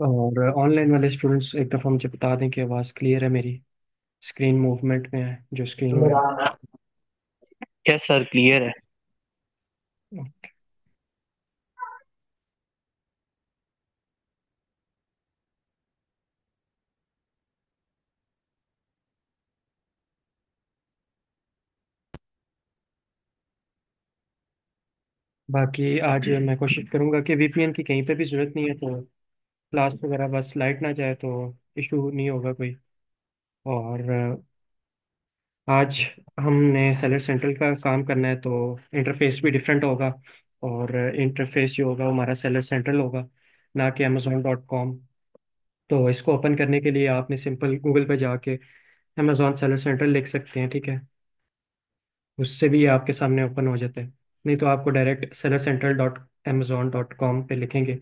और ऑनलाइन वाले स्टूडेंट्स एक दफ़ा मुझे बता दें कि आवाज़ क्लियर है मेरी। स्क्रीन मूवमेंट में है जो स्क्रीन में यस सर, क्लियर है। है। बाकी आज मैं कोशिश करूंगा कि वीपीएन की कहीं पे भी ज़रूरत नहीं है, तो क्लास वगैरह बस लाइट ना जाए तो इशू नहीं होगा कोई। और आज हमने सेलर सेंट्रल का काम करना है, तो इंटरफेस भी डिफरेंट होगा। और इंटरफेस जो होगा वो हमारा सेलर सेंट्रल होगा, ना कि amazon.com। तो इसको ओपन करने के लिए आपने सिंपल गूगल पे जाके अमेजोन सेलर सेंट्रल लिख सकते हैं, ठीक है। उससे भी ये आपके सामने ओपन हो जाता है। नहीं तो आपको direct seller central dot Amazon dot com पर लिखेंगे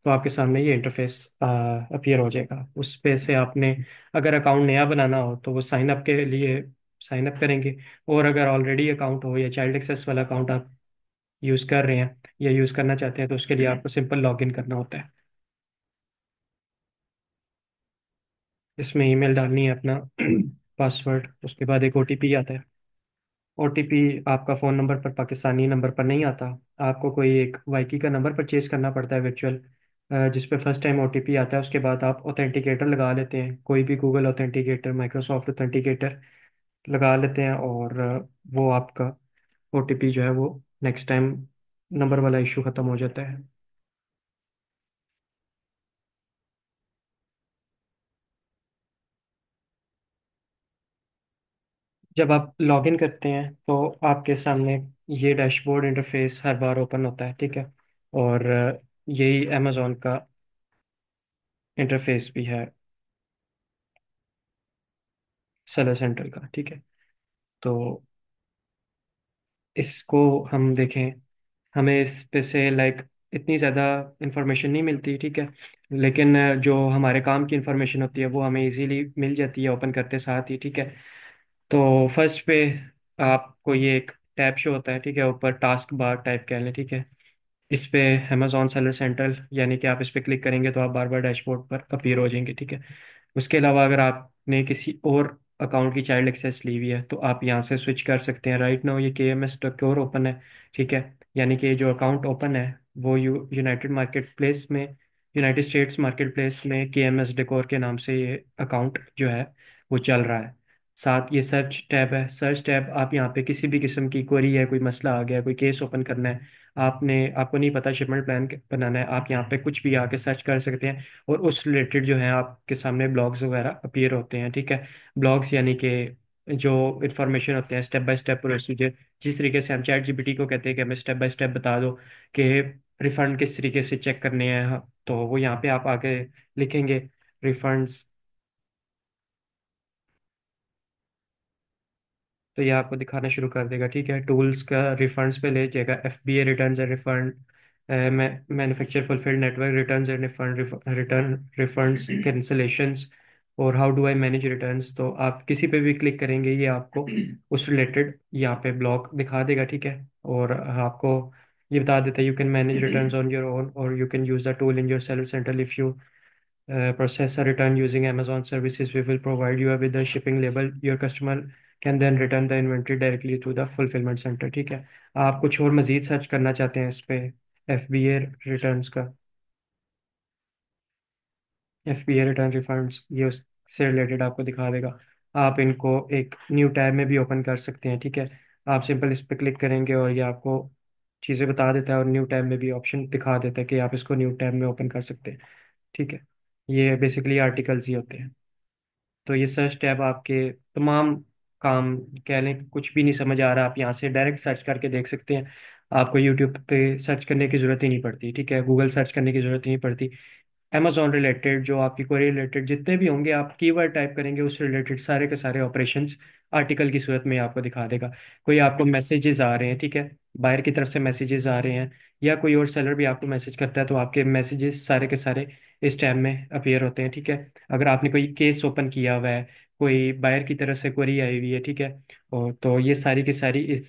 तो आपके सामने ये इंटरफेस अपीयर हो जाएगा। उस पे से आपने अगर अकाउंट नया बनाना हो तो वो साइन अप के लिए साइन अप करेंगे। और अगर ऑलरेडी अकाउंट हो या चाइल्ड एक्सेस वाला अकाउंट आप यूज़ कर रहे हैं या यूज़ करना चाहते हैं तो उसके लिए आपको सिंपल लॉगिन करना होता है। इसमें ईमेल डालनी है अपना पासवर्ड, उसके बाद एक ओटीपी आता है। ओटीपी आपका फ़ोन नंबर पर, पाकिस्तानी नंबर पर नहीं आता। आपको कोई एक वाईकी का नंबर परचेज करना पड़ता है वर्चुअल, जिस पे फर्स्ट टाइम ओटीपी आता है। उसके बाद आप ऑथेंटिकेटर लगा लेते हैं, कोई भी गूगल ऑथेंटिकेटर, माइक्रोसॉफ्ट ऑथेंटिकेटर लगा लेते हैं। और वो आपका ओटीपी जो है वो नेक्स्ट टाइम नंबर वाला इशू ख़त्म हो जाता है। जब आप लॉगिन करते हैं तो आपके सामने ये डैशबोर्ड इंटरफेस हर बार ओपन होता है, ठीक है। और यही अमेज़ॉन का इंटरफेस भी है सेलर सेंट्रल का, ठीक है। तो इसको हम देखें, हमें इस पे से लाइक इतनी ज़्यादा इंफॉर्मेशन नहीं मिलती, ठीक है। लेकिन जो हमारे काम की इंफॉर्मेशन होती है वो हमें इजीली मिल जाती है ओपन करते साथ ही, ठीक है। तो फर्स्ट पे आपको ये एक टैब शो होता है, ठीक है, ऊपर टास्क बार टाइप कह लें, ठीक है। इस पे अमेजॉन सेलर सेंट्रल यानी कि आप इस पे क्लिक करेंगे तो आप बार बार डैशबोर्ड पर अपीयर हो जाएंगे, ठीक है। उसके अलावा अगर आपने किसी और अकाउंट की चाइल्ड एक्सेस ली हुई है तो आप यहाँ से स्विच कर सकते हैं। राइट नाउ ये के एम एस डोक्योर ओपन है, ठीक है। यानी कि जो अकाउंट ओपन है वो यूनाइटेड मार्केट प्लेस में, यूनाइटेड स्टेट्स मार्केट प्लेस में के एम एस डेकोर के नाम से ये अकाउंट जो है वो चल रहा है। साथ ये सर्च टैब है। सर्च टैब आप यहाँ पे किसी भी किस्म की क्वेरी है, कोई मसला आ गया, कोई केस ओपन करना है, आपको नहीं पता शिपमेंट प्लान बनाना है, आप यहाँ पे कुछ भी आके सर्च कर सकते हैं। और उस रिलेटेड जो है आपके सामने ब्लॉग्स वगैरह अपीयर होते हैं, ठीक है। ब्लॉग्स यानी कि जो इन्फॉर्मेशन होते हैं, स्टेप बाय स्टेप प्रोसीजर। जिस तरीके से हम चैट जीपीटी को कहते हैं कि हमें स्टेप बाय स्टेप बता दो कि रिफंड किस तरीके से चेक करने हैं, हाँ, तो वो यहाँ पे आप आके लिखेंगे रिफंड्स। तो ये आपको दिखाना शुरू कर देगा, ठीक है। टूल्स का रिफंड्स पे ले जाएगा, FBA returns and refund, manufacture fulfilled network returns and refund, return refunds, cancellations, और how do I manage returns. तो आप किसी पे भी क्लिक करेंगे ये आपको उस रिलेटेड यहाँ पे ब्लॉक दिखा देगा, ठीक है। और आपको ये बता देता है you can manage returns on your own और you can use the tool in your seller center if you process a return using Amazon services. We will provide you with a shipping label. Your customer can then return the inventory directly to the fulfillment center, ठीक है। आप कुछ और मज़ीद search करना चाहते हैं इस पे एफ बी ए रिटर्न्स का, एफ बी ए रिटर्न रिफंड्स, ये उससे रिलेटेड आपको दिखा देगा। आप इनको एक न्यू टैब में भी ओपन कर सकते हैं, ठीक है। आप सिंपल इस पर क्लिक करेंगे और ये आपको चीज़ें बता देता है और न्यू टैब में भी ऑप्शन दिखा देता है कि आप इसको न्यू टैब में ओपन कर सकते हैं, ठीक है। ये बेसिकली आर्टिकल्स ही होते हैं। तो ये सर्च टैब आपके तमाम काम, कह लें कुछ भी नहीं समझ आ रहा आप यहाँ से डायरेक्ट सर्च करके देख सकते हैं। आपको यूट्यूब पे सर्च करने की ज़रूरत ही नहीं पड़ती, ठीक है, गूगल सर्च करने की ज़रूरत ही नहीं पड़ती। अमेजोन रिलेटेड जो आपकी क्वेरी रिलेटेड जितने भी होंगे, आप कीवर्ड टाइप करेंगे उस रिलेटेड सारे के सारे ऑपरेशंस आर्टिकल की सूरत में आपको दिखा देगा। कोई आपको मैसेजेस आ रहे हैं, ठीक है, बायर की तरफ से मैसेजेस आ रहे हैं, या कोई और सेलर भी आपको मैसेज करता है तो आपके मैसेजेस सारे के सारे इस टैब में अपीयर होते हैं, ठीक है। अगर आपने कोई केस ओपन किया हुआ है, कोई बायर की तरफ से क्वेरी आई हुई है, ठीक है, और तो ये सारी की सारी इस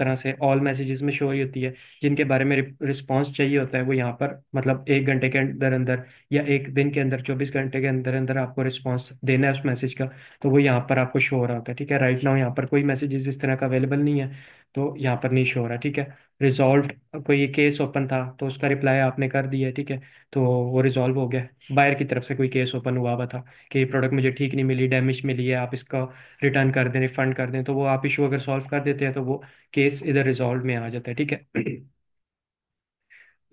तरह से ऑल मैसेजेस में शो हुई होती है, जिनके बारे में रिस्पॉन्स चाहिए होता है, वो यहाँ पर मतलब 1 घंटे के अंदर अंदर या एक दिन के अंदर 24 घंटे के अंदर अंदर आपको रिस्पॉन्स देना है उस मैसेज का, तो वो यहाँ पर आपको शो हो रहा होता है। ठीक है, राइट नाउ यहाँ पर कोई मैसेजेस इस तरह का अवेलेबल नहीं है, तो यहाँ पर नहीं शो हो रहा। ठीक है, रिजॉल्व, कोई केस ओपन था तो उसका रिप्लाई आपने कर दिया। ठीक है, तो वो रिजॉल्व हो गया। बायर की तरफ से कोई केस ओपन हुआ हुआ था कि ये प्रोडक्ट मुझे ठीक नहीं मिली, डैमेज मिली है, आप इसका रिटर्न कर दें, रिफंड कर दें, तो वो आप इशू अगर सॉल्व कर देते हैं तो वो केस इधर रिजॉल्व में आ जाता है। ठीक है।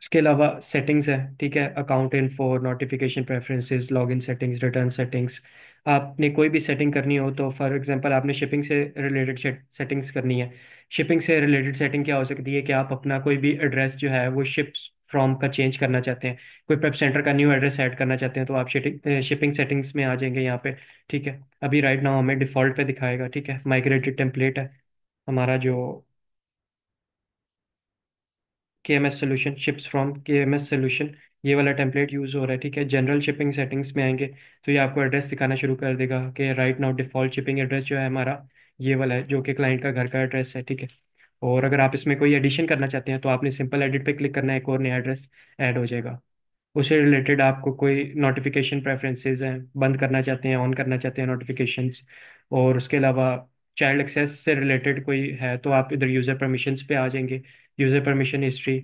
उसके अलावा सेटिंग्स है। ठीक है, account info, notification preferences, login settings, return settings. आपने कोई भी सेटिंग करनी हो तो फॉर एग्जांपल आपने शिपिंग से रिलेटेड सेटिंग्स करनी है। शिपिंग से रिलेटेड सेटिंग क्या हो सकती है कि आप अपना कोई भी एड्रेस जो है वो शिप्स फ्रॉम का चेंज करना चाहते हैं, कोई वेब सेंटर का न्यू एड्रेस ऐड करना चाहते हैं, तो आप शिपिंग सेटिंग्स में आ जाएंगे यहाँ पे। ठीक है, अभी राइट नाउ हमें डिफ़ॉल्ट पे दिखाएगा। ठीक है, माइग्रेटेड टेम्पलेट है हमारा जो K M S solution, ships from K M S solution, ये वाला टेम्पलेट यूज़ हो रहा है। ठीक है, जनरल शिपिंग सेटिंग्स में आएंगे तो ये आपको एड्रेस दिखाना शुरू कर देगा कि right now default shipping address जो है हमारा ये वाला है, जो कि क्लाइंट का घर का एड्रेस है। ठीक है, और अगर आप इसमें कोई एडिशन करना चाहते हैं तो आपने सिंपल एडिट पे क्लिक करना है, एक और नया एड्रेस ऐड हो जाएगा। उससे रिलेटेड आपको कोई नोटिफिकेशन प्रेफरेंसेस हैं, बंद करना चाहते हैं, ऑन करना चाहते हैं नोटिफिकेशंस, और उसके अलावा चाइल्ड एक्सेस से रिलेटेड कोई है तो आप इधर यूज़र परमिशंस पे आ जाएंगे। यूज़र परमिशन हिस्ट्री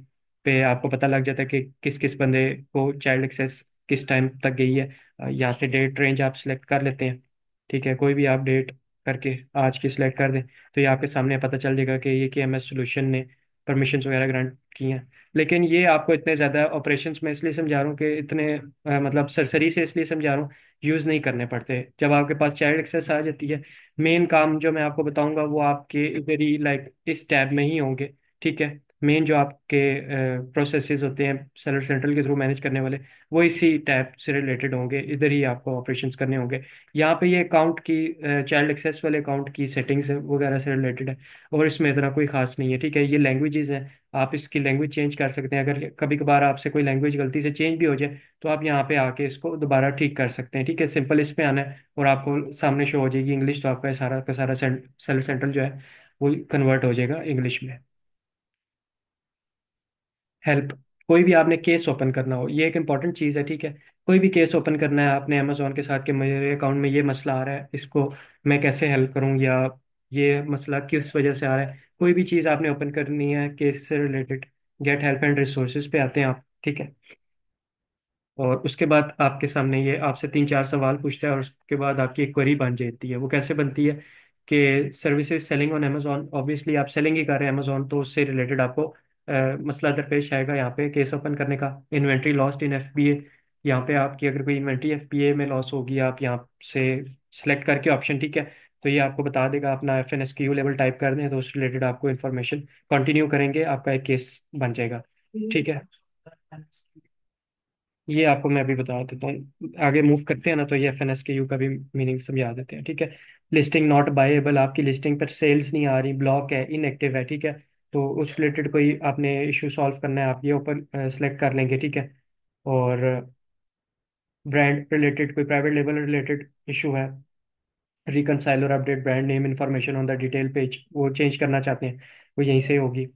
पे आपको पता लग जाता है कि किस किस बंदे को चाइल्ड एक्सेस किस टाइम तक गई है। यहाँ से डेट रेंज आप सिलेक्ट कर लेते हैं। ठीक है, कोई भी आप डेट करके आज की सिलेक्ट कर दें तो ये आपके सामने पता चल जाएगा कि ये KMS सोल्यूशन ने परमिशंस वगैरह ग्रांट की हैं। लेकिन ये आपको इतने ज़्यादा ऑपरेशंस में इसलिए समझा रहा हूँ कि इतने मतलब सरसरी से इसलिए समझा रहा हूँ, यूज़ नहीं करने पड़ते जब आपके पास चाइल्ड एक्सेस आ जाती है। मेन काम जो मैं आपको बताऊंगा वो आपके इधर ही लाइक इस टैब में ही होंगे। ठीक है, मेन जो आपके प्रोसेसेस होते हैं सेलर सेंट्रल के थ्रू मैनेज करने वाले, वो इसी टैब से रिलेटेड होंगे, इधर ही आपको ऑपरेशंस करने होंगे। यहाँ पे ये अकाउंट की चाइल्ड एक्सेस वाले अकाउंट की सेटिंग्स वगैरह से रिलेटेड है, और इसमें इतना कोई खास नहीं है। ठीक है, ये लैंग्वेजेस हैं, आप इसकी लैंग्वेज चेंज कर सकते हैं। अगर कभी कभार आपसे कोई लैंग्वेज गलती से चेंज भी हो जाए तो आप यहाँ पे आके इसको दोबारा ठीक कर सकते हैं। ठीक है, सिंपल इस पे आना है और आपको सामने शो हो जाएगी इंग्लिश, तो आपका ये सारा का सारा सेल सेंट्रल जो है वो कन्वर्ट हो जाएगा इंग्लिश में। हेल्प, कोई भी आपने केस ओपन करना हो, ये एक इंपॉर्टेंट चीज़ है। ठीक है, कोई भी केस ओपन करना है आपने अमेजोन के साथ कि मेरे अकाउंट में ये मसला आ रहा है, इसको मैं कैसे हेल्प करूं, या ये मसला किस वजह से आ रहा है, कोई भी चीज़ आपने ओपन करनी है केस से related, get help and resources पे आते हैं आप। ठीक है, और उसके बाद आपके सामने ये आपसे 3 4 सवाल पूछता है और उसके बाद आपकी एक क्वेरी बन जाती है। वो कैसे बनती है कि services selling on Amazon, obviously आप सेलिंग ही कर रहे हैं अमेजोन, तो उससे रिलेटेड आपको मसला दरपेश आएगा यहाँ पे केस ओपन करने का। इन्वेंट्री लॉस्ट इन FBA, यहाँ पे आपकी अगर कोई इन्वेंट्री FBA में लॉस होगी, आप यहाँ से सेलेक्ट करके ऑप्शन, ठीक है, तो ये आपको बता देगा। अपना FNSKU लेवल टाइप कर दें तो उससे रिलेटेड आपको इन्फॉर्मेशन कंटिन्यू करेंगे, आपका एक केस बन जाएगा। ठीक है, ये आपको मैं अभी बता देता हूँ, आगे मूव करते हैं ना तो ये FNSKU का भी मीनिंग समझा देते हैं। ठीक है, लिस्टिंग नॉट बायेबल, आपकी लिस्टिंग पर सेल्स नहीं आ रही, ब्लॉक है, इनएक्टिव है। ठीक है, तो उस रिलेटेड कोई आपने इशू सॉल्व करना है, आप ये ओपन सेलेक्ट कर लेंगे। ठीक है, और ब्रांड रिलेटेड कोई प्राइवेट लेबल रिलेटेड इशू है, रिकनसाइल और update brand name information on the detail page, वो चेंज करना चाहते हैं, वो यहीं से होगी।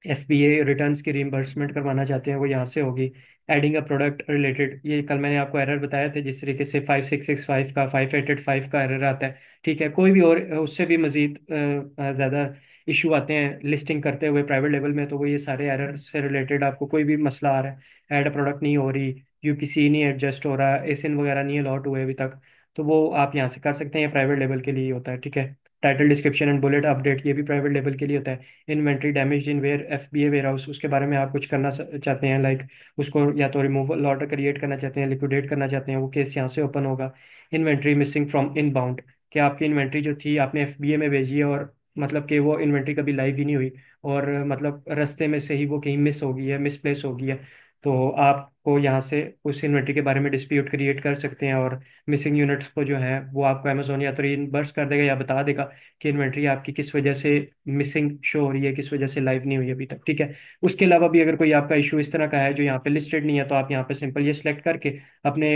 FBA रिटर्न्स की रिimbursement करवाना चाहते हैं, वो यहाँ से होगी। एडिंग अ प्रोडक्ट रिलेटेड, ये कल मैंने आपको एरर बताया था जिस तरीके से 5665 का 5885 का एरर आता है। ठीक है, कोई भी और उससे भी मज़ीद ज़्यादा इशू आते हैं लिस्टिंग करते हुए प्राइवेट लेवल में, तो वो ये सारे एरर से रिलेटेड आपको कोई भी मसला आ रहा है, ऐड प्रोडक्ट नहीं हो रही, UPC नहीं एडजस्ट हो रहा, एसिन वगैरह नहीं अलॉट हुए अभी तक, तो वो आप यहाँ से कर सकते हैं। ये प्राइवेट लेवल के लिए होता है। ठीक है, title description and bullet update, ये भी प्राइवेट लेवल के लिए होता है। Inventory damage in ware FBA warehouse, उसके बारे में आप कुछ करना चाहते हैं, लाइक उसको या तो रिमूवल ऑर्डर क्रिएट करना चाहते हैं, लिक्विडेट करना चाहते हैं, वो केस यहाँ से ओपन होगा। इन्वेंट्री मिसिंग फ्रॉम इनबाउंड, कि आपकी इन्वेंट्री जो थी आपने FBA में भेजी है और मतलब कि वो इन्वेंट्री कभी लाइव ही नहीं हुई, और मतलब रास्ते में से ही वो कहीं मिस हो गई है, मिसप्लेस हो गई है, तो आपको यहाँ से उस इन्वेंट्री के बारे में डिस्प्यूट क्रिएट कर सकते हैं, और मिसिंग यूनिट्स को जो है वो आपको अमेजोन या तो रिइम्बर्स कर देगा या बता देगा कि इन्वेंट्री आपकी किस वजह से मिसिंग शो हो रही है, किस वजह से लाइव नहीं हुई अभी तक। ठीक है, उसके अलावा भी अगर कोई आपका इशू इस तरह का है जो यहाँ पे लिस्टेड नहीं है, तो आप यहाँ पे सिंपल ये सिलेक्ट करके अपने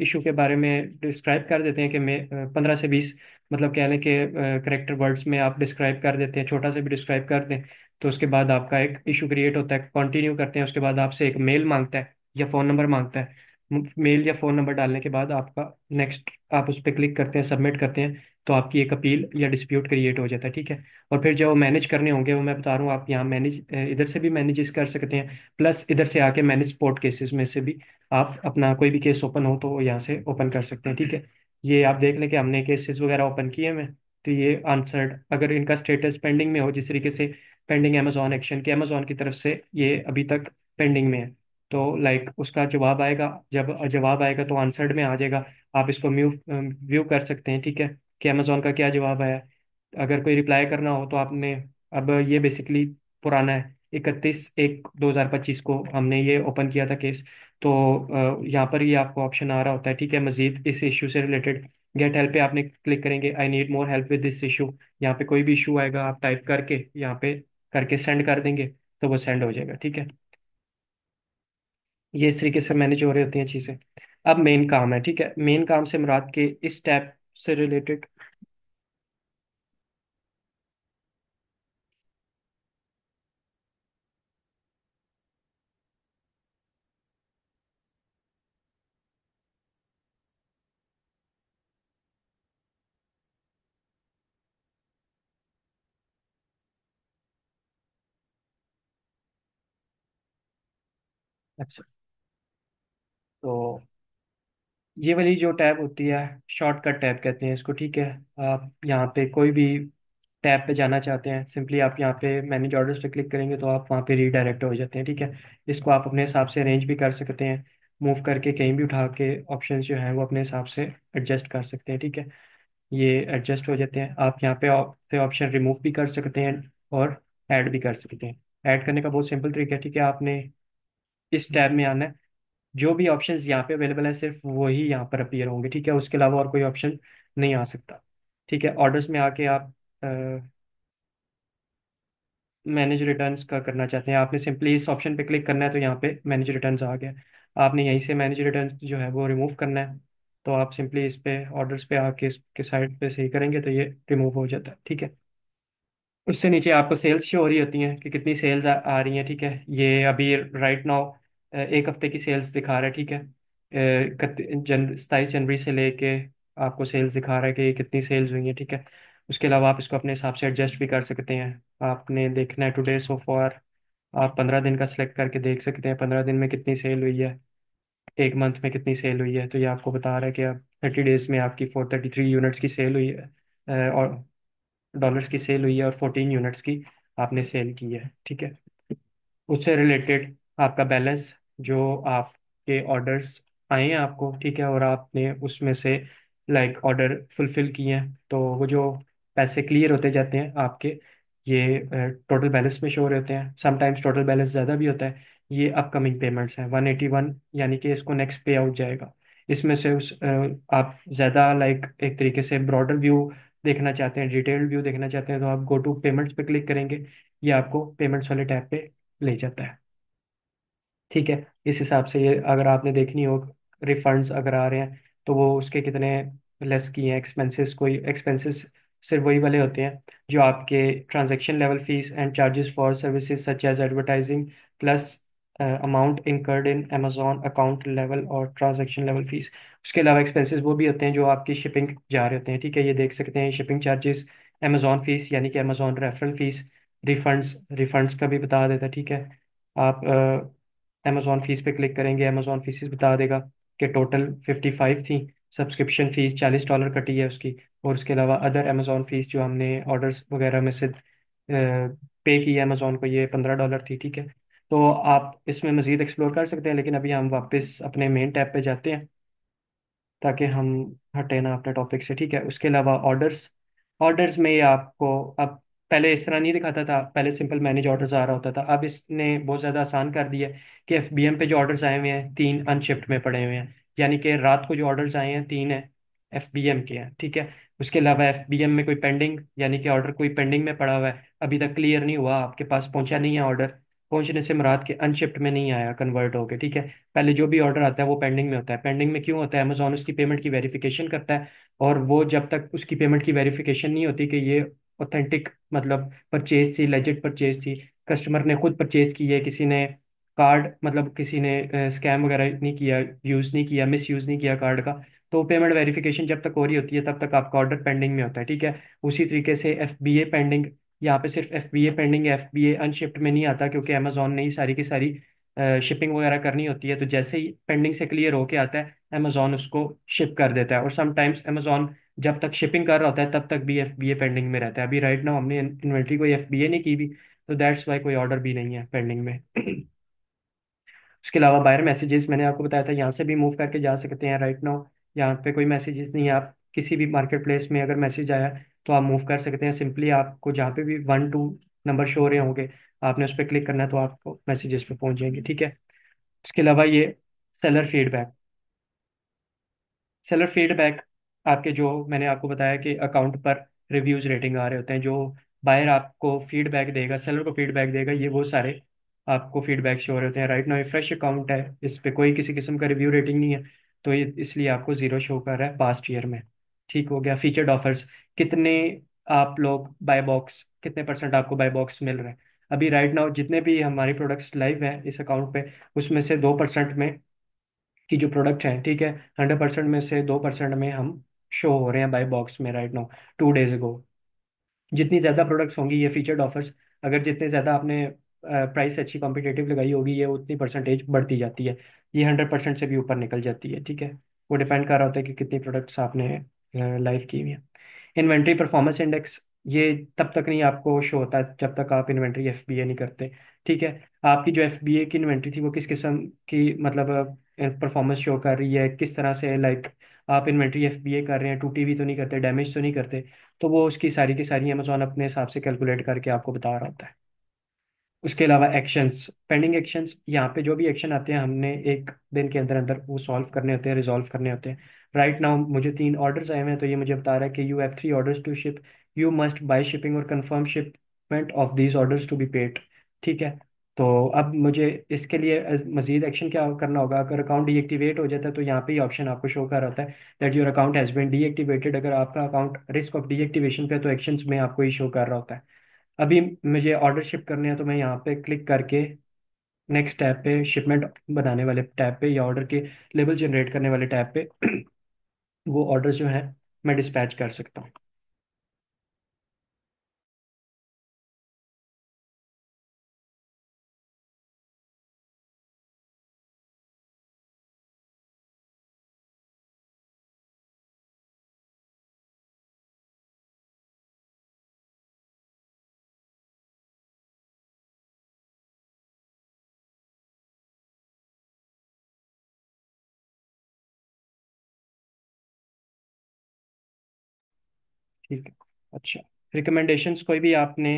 इशू के बारे में डिस्क्राइब कर देते हैं कि मैं 15 से 20 मतलब कह लें कि करेक्टर वर्ड्स में आप डिस्क्राइब कर देते हैं, छोटा सा भी डिस्क्राइब कर दें, तो उसके बाद आपका एक इशू क्रिएट होता है, कंटिन्यू करते हैं, उसके बाद आपसे एक मेल मांगता है या फ़ोन नंबर मांगता है। मेल या फ़ोन नंबर डालने के बाद आपका नेक्स्ट, आप उस पर क्लिक करते हैं, सबमिट करते हैं, तो आपकी एक अपील या डिस्प्यूट क्रिएट हो जाता है, ठीक है। और फिर जो मैनेज करने होंगे वो मैं बता रहा हूँ, आप यहाँ मैनेज इधर से भी मैनेज कर सकते हैं, प्लस इधर से आके मैनेज स्पोर्ट केसेस में से भी आप अपना कोई भी केस ओपन हो तो यहाँ से ओपन कर सकते हैं, ठीक है। ये आप देख लें कि हमने केसेस वगैरह ओपन किए हैं, तो ये आंसर्ड, अगर इनका स्टेटस पेंडिंग में हो, जिस तरीके से पेंडिंग अमेजोन एक्शन के अमेजोन की तरफ से ये अभी तक पेंडिंग में है, तो लाइक उसका जवाब आएगा, जब जवाब आएगा तो आंसर्ड में आ जाएगा। आप इसको व्यू व्यू कर सकते हैं, ठीक है, कि अमेजोन का क्या जवाब आया। अगर कोई रिप्लाई करना हो तो आपने, अब ये बेसिकली पुराना है, 31/1/2025 को हमने ये ओपन किया था केस। तो यहाँ पर ये आपको ऑप्शन आ रहा होता है, ठीक है, मजीद इस इशू से रिलेटेड गेट हेल्प पे आपने क्लिक करेंगे, I need more help with this issue. यहाँ पे कोई भी इशू आएगा आप टाइप करके यहाँ पे करके सेंड कर देंगे, तो वो सेंड हो जाएगा, ठीक है। ये इस तरीके से मैनेज हो रही होती हैं चीज़ें। अब मेन काम है, ठीक है, मेन काम से मुराद के इस टैब से रिलेटेड। अच्छा, तो ये वाली जो टैब होती है, शॉर्टकट टैब कहते हैं इसको, ठीक है। आप यहाँ पे कोई भी टैब पे जाना चाहते हैं, सिंपली आप यहाँ पे मैनेज ऑर्डर्स पे क्लिक करेंगे तो आप वहाँ पे रीडायरेक्ट हो जाते हैं, ठीक है। इसको आप अपने हिसाब से अरेंज भी कर सकते हैं, मूव करके कहीं भी उठा के ऑप्शंस जो हैं वो अपने हिसाब से एडजस्ट कर सकते हैं, ठीक है। ये एडजस्ट हो जाते हैं। आप यहाँ पे ऑप्शन रिमूव भी कर सकते हैं और ऐड भी कर सकते हैं। ऐड करने का बहुत सिंपल तरीका है, ठीक है, आपने इस टैब में आना है, जो भी ऑप्शंस यहाँ पे अवेलेबल हैं सिर्फ वही यहाँ पर अपीयर होंगे, ठीक है, उसके अलावा और कोई ऑप्शन नहीं आ सकता, ठीक है। ऑर्डर्स में आके आप मैनेज रिटर्न्स का करना चाहते हैं, आपने सिंपली इस ऑप्शन पे क्लिक करना है, तो यहाँ पे मैनेज रिटर्न्स आ गया। आपने यहीं से मैनेज रिटर्न्स जो है वो रिमूव करना है, तो आप सिंपली इस पे ऑर्डर्स पे आके इसके साइड पे सही करेंगे तो ये रिमूव हो जाता है, ठीक है। उससे नीचे आपको सेल्स शो हो रही होती हैं कि कितनी सेल्स आ रही हैं, ठीक है। ये अभी राइट नाउ एक हफ्ते की सेल्स दिखा रहा है, ठीक है। 27 जनवरी से लेके आपको सेल्स दिखा रहा है कि कितनी सेल्स हुई हैं, ठीक है। उसके अलावा आप इसको अपने हिसाब से एडजस्ट भी कर सकते हैं। आपने देखना है टुडे सो फॉर, आप 15 दिन का सिलेक्ट करके देख सकते हैं 15 दिन में कितनी सेल हुई है, एक मंथ में कितनी सेल हुई है, तो ये आपको बता रहा है कि अब 30 डेज में आपकी 433 यूनिट्स की सेल हुई है, और डॉलर्स की सेल हुई है, और 14 यूनिट्स की आपने सेल की है, ठीक है। उससे रिलेटेड आपका बैलेंस, जो आपके ऑर्डर्स आए हैं आपको, ठीक है, और आपने उसमें से लाइक ऑर्डर फुलफिल किए हैं, तो वो जो पैसे क्लियर होते जाते हैं आपके, ये टोटल बैलेंस में शो हो रहे होते हैं। समटाइम्स टोटल बैलेंस ज़्यादा भी होता है। ये अपकमिंग पेमेंट्स हैं 181, यानी कि इसको नेक्स्ट पे आउट जाएगा। इसमें से आप ज़्यादा लाइक एक तरीके से ब्रॉडर व्यू देखना चाहते हैं, डिटेल्ड व्यू देखना चाहते हैं, तो आप गो टू पेमेंट्स पे क्लिक करेंगे, ये आपको पेमेंट्स वाले टैब पे ले जाता है, ठीक है। इस हिसाब से ये अगर आपने देखनी हो रिफंड्स अगर आ रहे हैं तो वो उसके कितने लेस किए हैं, एक्सपेंसेस, कोई एक्सपेंसेस सिर्फ वही वाले होते हैं जो आपके transaction level fees and charges for services such as advertising, plus amount incurred in Amazon account level और ट्रांजैक्शन लेवल फीस। उसके अलावा एक्सपेंसेस वो भी होते हैं जो आपकी शिपिंग जा रहे होते हैं, ठीक है। ये देख सकते हैं शिपिंग चार्जेस, अमेजोन फीस यानी कि Amazon referral fees, refunds, refunds का भी बता देता है, ठीक है। आप अमेजोन फीस पे क्लिक करेंगे, अमेजोन फीस बता देगा कि टोटल 55 थी, सब्सक्रिप्शन फीस $40 कटी है उसकी, और उसके अलावा अदर अमेजोन फीस जो हमने ऑर्डर्स वगैरह में से पे की है अमेजोन को, ये $15 थी, ठीक है। तो आप इसमें मज़ीद एक्सप्लोर कर सकते हैं, लेकिन अभी हम वापस अपने मेन टैब पे जाते हैं ताकि हम हटे ना अपने टॉपिक से, ठीक है। उसके अलावा ऑर्डर्स, ऑर्डर्स में ये आपको अब, पहले इस तरह नहीं दिखाता था, पहले सिंपल मैनेज ऑर्डर्स आ रहा होता था, अब इसने बहुत ज़्यादा आसान कर दिया है कि एफबीएम पे जो ऑर्डर्स आए हुए हैं 3 अनशिप्ड में पड़े हुए हैं, यानी कि रात को जो ऑर्डर्स आए हैं 3 हैं, एफबीएम के हैं, ठीक है। उसके अलावा एफबीएम में कोई पेंडिंग, यानी कि ऑर्डर कोई पेंडिंग में पड़ा हुआ है, अभी तक क्लियर नहीं हुआ, आपके पास पहुंचा नहीं है ऑर्डर, पहुंचने से मुराद के अनशिप्ड में नहीं आया कन्वर्ट होके, ठीक है। पहले जो भी ऑर्डर आता है वो पेंडिंग में होता है। पेंडिंग में क्यों होता है? अमेजोन उसकी पेमेंट की वेरिफिकेशन करता है, और वो जब तक उसकी पेमेंट की वेरिफिकेशन नहीं होती कि ये ऑथेंटिक मतलब परचेज थी, लेजिट परचेज थी, कस्टमर ने खुद परचेज की है, किसी ने कार्ड मतलब किसी ने स्कैम वगैरह नहीं किया, यूज़ नहीं किया, मिस यूज़ नहीं किया कार्ड का, तो पेमेंट वेरिफिकेशन जब तक हो रही होती है तब तक आपका ऑर्डर पेंडिंग में होता है, ठीक है। उसी तरीके से FBA पेंडिंग, यहाँ पे सिर्फ FBA पेंडिंग है, FBA अनशिप्ड में नहीं आता, क्योंकि अमेजोन ने ही सारी की सारी शिपिंग वगैरह करनी होती है। तो जैसे ही पेंडिंग से क्लियर होके आता है, अमेजोन उसको शिप कर देता है। और समटाइम्स अमेजोन जब तक शिपिंग कर रहा होता है तब तक भी FBA पेंडिंग में रहता है। अभी राइट नाउ हमने इन्वेंट्री कोई FBA नहीं की भी, तो दैट्स वाई कोई ऑर्डर भी नहीं है पेंडिंग में। उसके अलावा बायर मैसेजेस मैंने आपको बताया था, यहाँ से भी मूव करके जा सकते हैं। राइट नाउ यहाँ पे कोई मैसेजेस नहीं है। आप किसी भी मार्केट प्लेस में अगर मैसेज आया तो आप मूव कर सकते हैं। सिंपली आपको जहाँ पे भी 1 2 नंबर शो हो रहे होंगे, आपने उस पर क्लिक करना है तो आपको मैसेजेस पे पहुंच जाएंगे, ठीक है। उसके अलावा ये सेलर फीडबैक, सेलर फीडबैक आपके जो मैंने आपको बताया कि अकाउंट पर रिव्यूज रेटिंग आ रहे होते हैं, जो बायर आपको फीडबैक देगा, सेलर को फीडबैक देगा, ये वो सारे आपको फीडबैक शो हो रहे होते हैं। राइट नाउ ये फ्रेश अकाउंट है, इस पे कोई किसी किस्म का रिव्यू रेटिंग नहीं है, तो ये इसलिए आपको जीरो शो कर रहा है पास्ट ईयर में। ठीक हो गया। फीचर्ड ऑफर्स, कितने आप लोग बाय बॉक्स, कितने परसेंट आपको बाय बॉक्स मिल रहा है। अभी राइट नाउ जितने भी हमारी प्रोडक्ट्स लाइव हैं इस अकाउंट पे, उसमें से 2% में की जो प्रोडक्ट हैं, ठीक है, 100% में से 2% में हम शो हो रहे हैं बाय बॉक्स में राइट नाउ, 2 डेज अगो। जितनी ज़्यादा प्रोडक्ट्स होंगी ये फीचर्ड ऑफर्स, अगर जितने ज़्यादा आपने प्राइस अच्छी कॉम्पिटेटिव लगाई होगी, ये उतनी परसेंटेज बढ़ती जाती है। ये 100% से भी ऊपर निकल जाती है, ठीक है। वो डिपेंड कर रहा होता है कि कितनी प्रोडक्ट्स आपने लाइव की हुई हैं। इन्वेंट्री परफॉर्मेंस इंडेक्स, ये तब तक नहीं आपको शो होता है जब तक आप इन्वेंट्री FBA नहीं करते, ठीक है। आपकी जो FBA की इन्वेंट्री थी वो किस किस्म की मतलब परफॉर्मेंस शो कर रही है, किस तरह से, लाइक आप इन्वेंट्री FBA कर रहे हैं, टूटी भी तो नहीं करते, डैमेज तो नहीं करते, तो वो उसकी सारी की सारी अमेजोन अपने हिसाब से कैलकुलेट करके आपको बता रहा होता है। उसके अलावा एक्शंस, पेंडिंग एक्शंस, यहाँ पे जो भी एक्शन आते हैं हमने एक दिन के अंदर अंदर वो सॉल्व करने होते हैं, रिजॉल्व करने होते हैं। राइट नाउ मुझे 3 ऑर्डर्स आए हुए हैं, तो ये मुझे बता रहा है कि you have 3 orders to ship, you must buy shipping और confirm shipment of these orders to be paid, ठीक है। तो अब मुझे इसके लिए मजीद एक्शन क्या करना होगा? अगर अकाउंट डीएक्टिवेट हो जाता है तो यहाँ पे ही ऑप्शन आपको शो कर रहा होता है that your account has been deactivated. अगर आपका अकाउंट रिस्क ऑफ डीएक्टिवेशन पे है, तो एक्शंस में आपको ही शो कर रहा होता है। अभी मुझे ऑर्डर शिप करने हैं, तो मैं यहाँ पे क्लिक करके नेक्स्ट टैब पे, शिपमेंट बनाने वाले टैब पे, या ऑर्डर के लेबल जनरेट करने वाले टैब पे वो ऑर्डर जो है मैं डिस्पैच कर सकता हूँ। ठीक है। अच्छा, रिकमेंडेशंस कोई भी आपने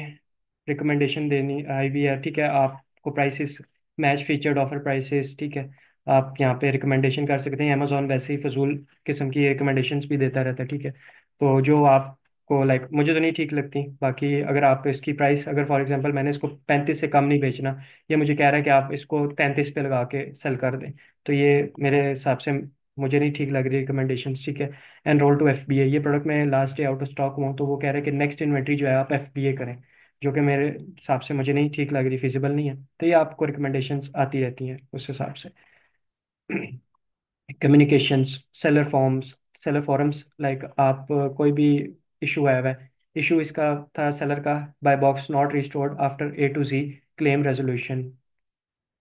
रिकमेंडेशन देनी आई भी है, ठीक है। आपको prices match featured offer prices, ठीक है, आप यहाँ पे रिकमेंडेशन कर सकते हैं। अमेजोन वैसे ही फजूल किस्म की रिकमेंडेशंस भी देता रहता है, ठीक है। तो जो आपको लाइक, मुझे तो नहीं ठीक लगती, बाकी अगर आप इसकी प्राइस, अगर फॉर एग्जांपल मैंने इसको 35 से कम नहीं बेचना, ये मुझे कह रहा है कि आप इसको 33 पे लगा के सेल कर दें, तो ये मेरे हिसाब से मुझे नहीं ठीक लग रही रिकमेंडेशंस, ठीक है। एनरोल टू FBA, ये प्रोडक्ट मैं last day out of stock हुआ हूं, तो वो कह रहे हैं कि नेक्स्ट इन्वेंट्री जो है आप FBA करें, जो कि मेरे हिसाब से मुझे नहीं ठीक लग रही, फिजिबल नहीं है। तो ये आपको रिकमेंडेशंस आती रहती हैं उस हिसाब से। Communications, seller forms, seller forums, like आप कोई भी इशू आया हुआ है, इशू इसका था सेलर का, buy box not restored after A to Z claim resolution,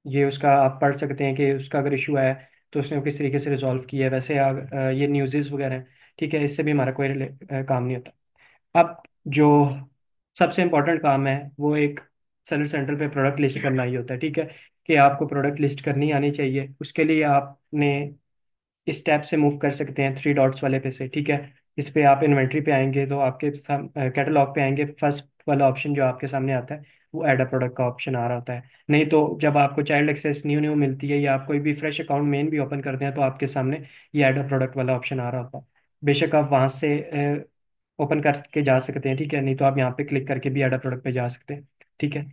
ये उसका आप पढ़ सकते हैं कि उसका अगर इशू आया है तो उसने वो किस तरीके से रिजॉल्व किया है। वैसे ये न्यूज़ वगैरह हैं, ठीक है, इससे भी हमारा कोई काम नहीं होता। अब जो सबसे इम्पोर्टेंट काम है वो एक सेलर सेंटर पे प्रोडक्ट लिस्ट करना ही होता है, ठीक है। कि आपको प्रोडक्ट लिस्ट करनी आनी चाहिए, उसके लिए आपने इस टैब से मूव कर सकते हैं 3 डॉट्स वाले पे से, ठीक है। इस पे आप इन्वेंट्री पे आएंगे तो आपके कैटलॉग पे आएंगे, फर्स्ट वाला ऑप्शन जो आपके सामने आता है वो ऐड अ प्रोडक्ट का ऑप्शन आ रहा होता है। नहीं तो जब आपको चाइल्ड एक्सेस न्यू न्यू मिलती है या आप कोई भी फ्रेश अकाउंट मेन भी ओपन करते हैं तो आपके सामने ये ऐड अ प्रोडक्ट वाला ऑप्शन आ रहा होता है। बेशक आप वहाँ से ओपन करके जा सकते हैं, ठीक है, नहीं तो आप यहाँ पे क्लिक करके भी ऐड अ प्रोडक्ट पे जा सकते हैं, ठीक है।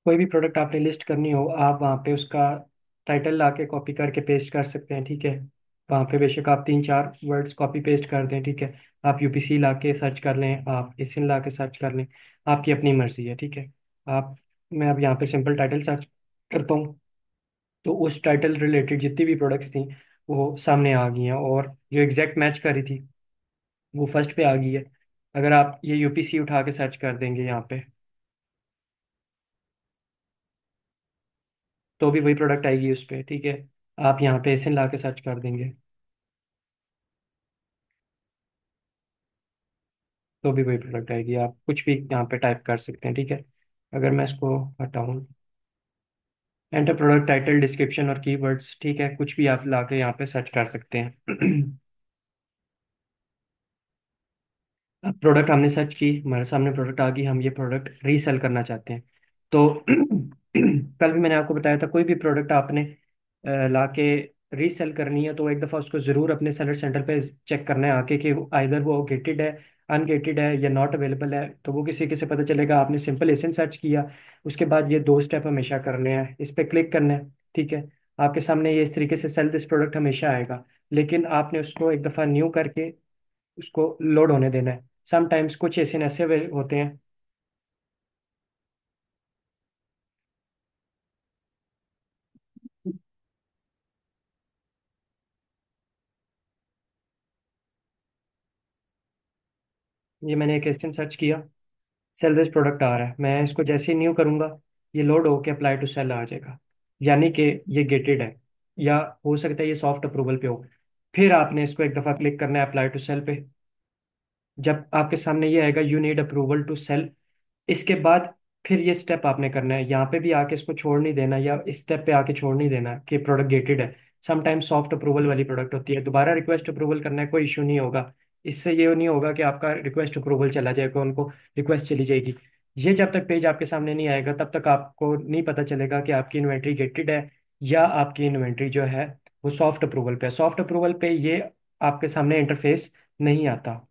कोई भी प्रोडक्ट आपने लिस्ट करनी हो, आप वहाँ पे उसका टाइटल ला के कॉपी करके पेस्ट कर सकते हैं, ठीक है। वहाँ पे बेशक आप 3-4 वर्ड्स कॉपी पेस्ट कर दें, ठीक है। आप यूपीसी ला के सर्च कर लें, आप एसिन ला के सर्च कर लें, आपकी अपनी मर्जी है, ठीक है। आप मैं अब यहाँ पे सिंपल टाइटल सर्च करता हूँ, तो उस टाइटल रिलेटेड जितनी भी प्रोडक्ट्स थी वो सामने आ गई हैं, और जो एग्जैक्ट मैच कर रही थी वो फर्स्ट पे आ गई है। अगर आप ये यूपीसी उठा के सर्च कर देंगे यहाँ पे, तो भी वही प्रोडक्ट आएगी उस पर, ठीक है। आप यहाँ पे एसिन ला के सर्च कर देंगे तो भी वही प्रोडक्ट आएगी। आप कुछ भी यहाँ पे टाइप कर सकते हैं, ठीक है। अगर मैं इसको हटाऊँ, एंटर प्रोडक्ट टाइटल डिस्क्रिप्शन और कीवर्ड्स, ठीक है, कुछ भी आप ला के यहाँ पे सर्च कर सकते हैं। अब प्रोडक्ट हमने सर्च की, हमारे सामने प्रोडक्ट आ गई, हम ये प्रोडक्ट रीसेल करना चाहते हैं। तो कल भी मैंने आपको बताया था, कोई भी प्रोडक्ट आपने ला के रीसेल करनी है तो एक दफ़ा उसको ज़रूर अपने सेलर सेंटर पे चेक करना है आके कि आइदर वो गेटेड है, अनगेटेड है या नॉट अवेलेबल है। तो वो किसी किसी पता चलेगा, आपने सिंपल एसिन सर्च किया, उसके बाद ये 2 स्टेप हमेशा करने हैं, इस पर क्लिक करना है, ठीक है। आपके सामने ये इस तरीके से सेल दिस प्रोडक्ट हमेशा आएगा, लेकिन आपने उसको एक दफ़ा न्यू करके उसको लोड होने देना है। समटाइम्स कुछ एसिन ऐसे होते हैं। ये मैंने एक एसिन सर्च किया, सेल दिस प्रोडक्ट आ रहा है, मैं इसको जैसे ही न्यू करूंगा ये लोड होके अप्लाई टू सेल आ जाएगा, यानी कि ये गेटेड है, या हो सकता है ये सॉफ्ट अप्रूवल पे हो। फिर आपने इसको एक दफ़ा क्लिक करना है अप्लाई टू सेल पे। जब आपके सामने ये आएगा you need approval to sell, इसके बाद फिर ये स्टेप आपने करना है, यहाँ पे भी आके इसको छोड़ नहीं देना, या इस स्टेप पे आके छोड़ नहीं देना कि प्रोडक्ट गेटेड है। समटाइम्स सॉफ्ट अप्रूवल वाली प्रोडक्ट होती है, दोबारा रिक्वेस्ट अप्रूवल करना है, कोई इशू नहीं होगा। इससे ये नहीं होगा कि आपका रिक्वेस्ट अप्रूवल चला जाएगा, उनको रिक्वेस्ट चली जाएगी। ये जब तक पेज आपके सामने नहीं आएगा तब तक आपको नहीं पता चलेगा कि आपकी इन्वेंट्री गेटेड है या आपकी इन्वेंट्री जो है वो सॉफ्ट अप्रूवल पे है। सॉफ्ट अप्रूवल पे ये आपके सामने इंटरफेस नहीं आता,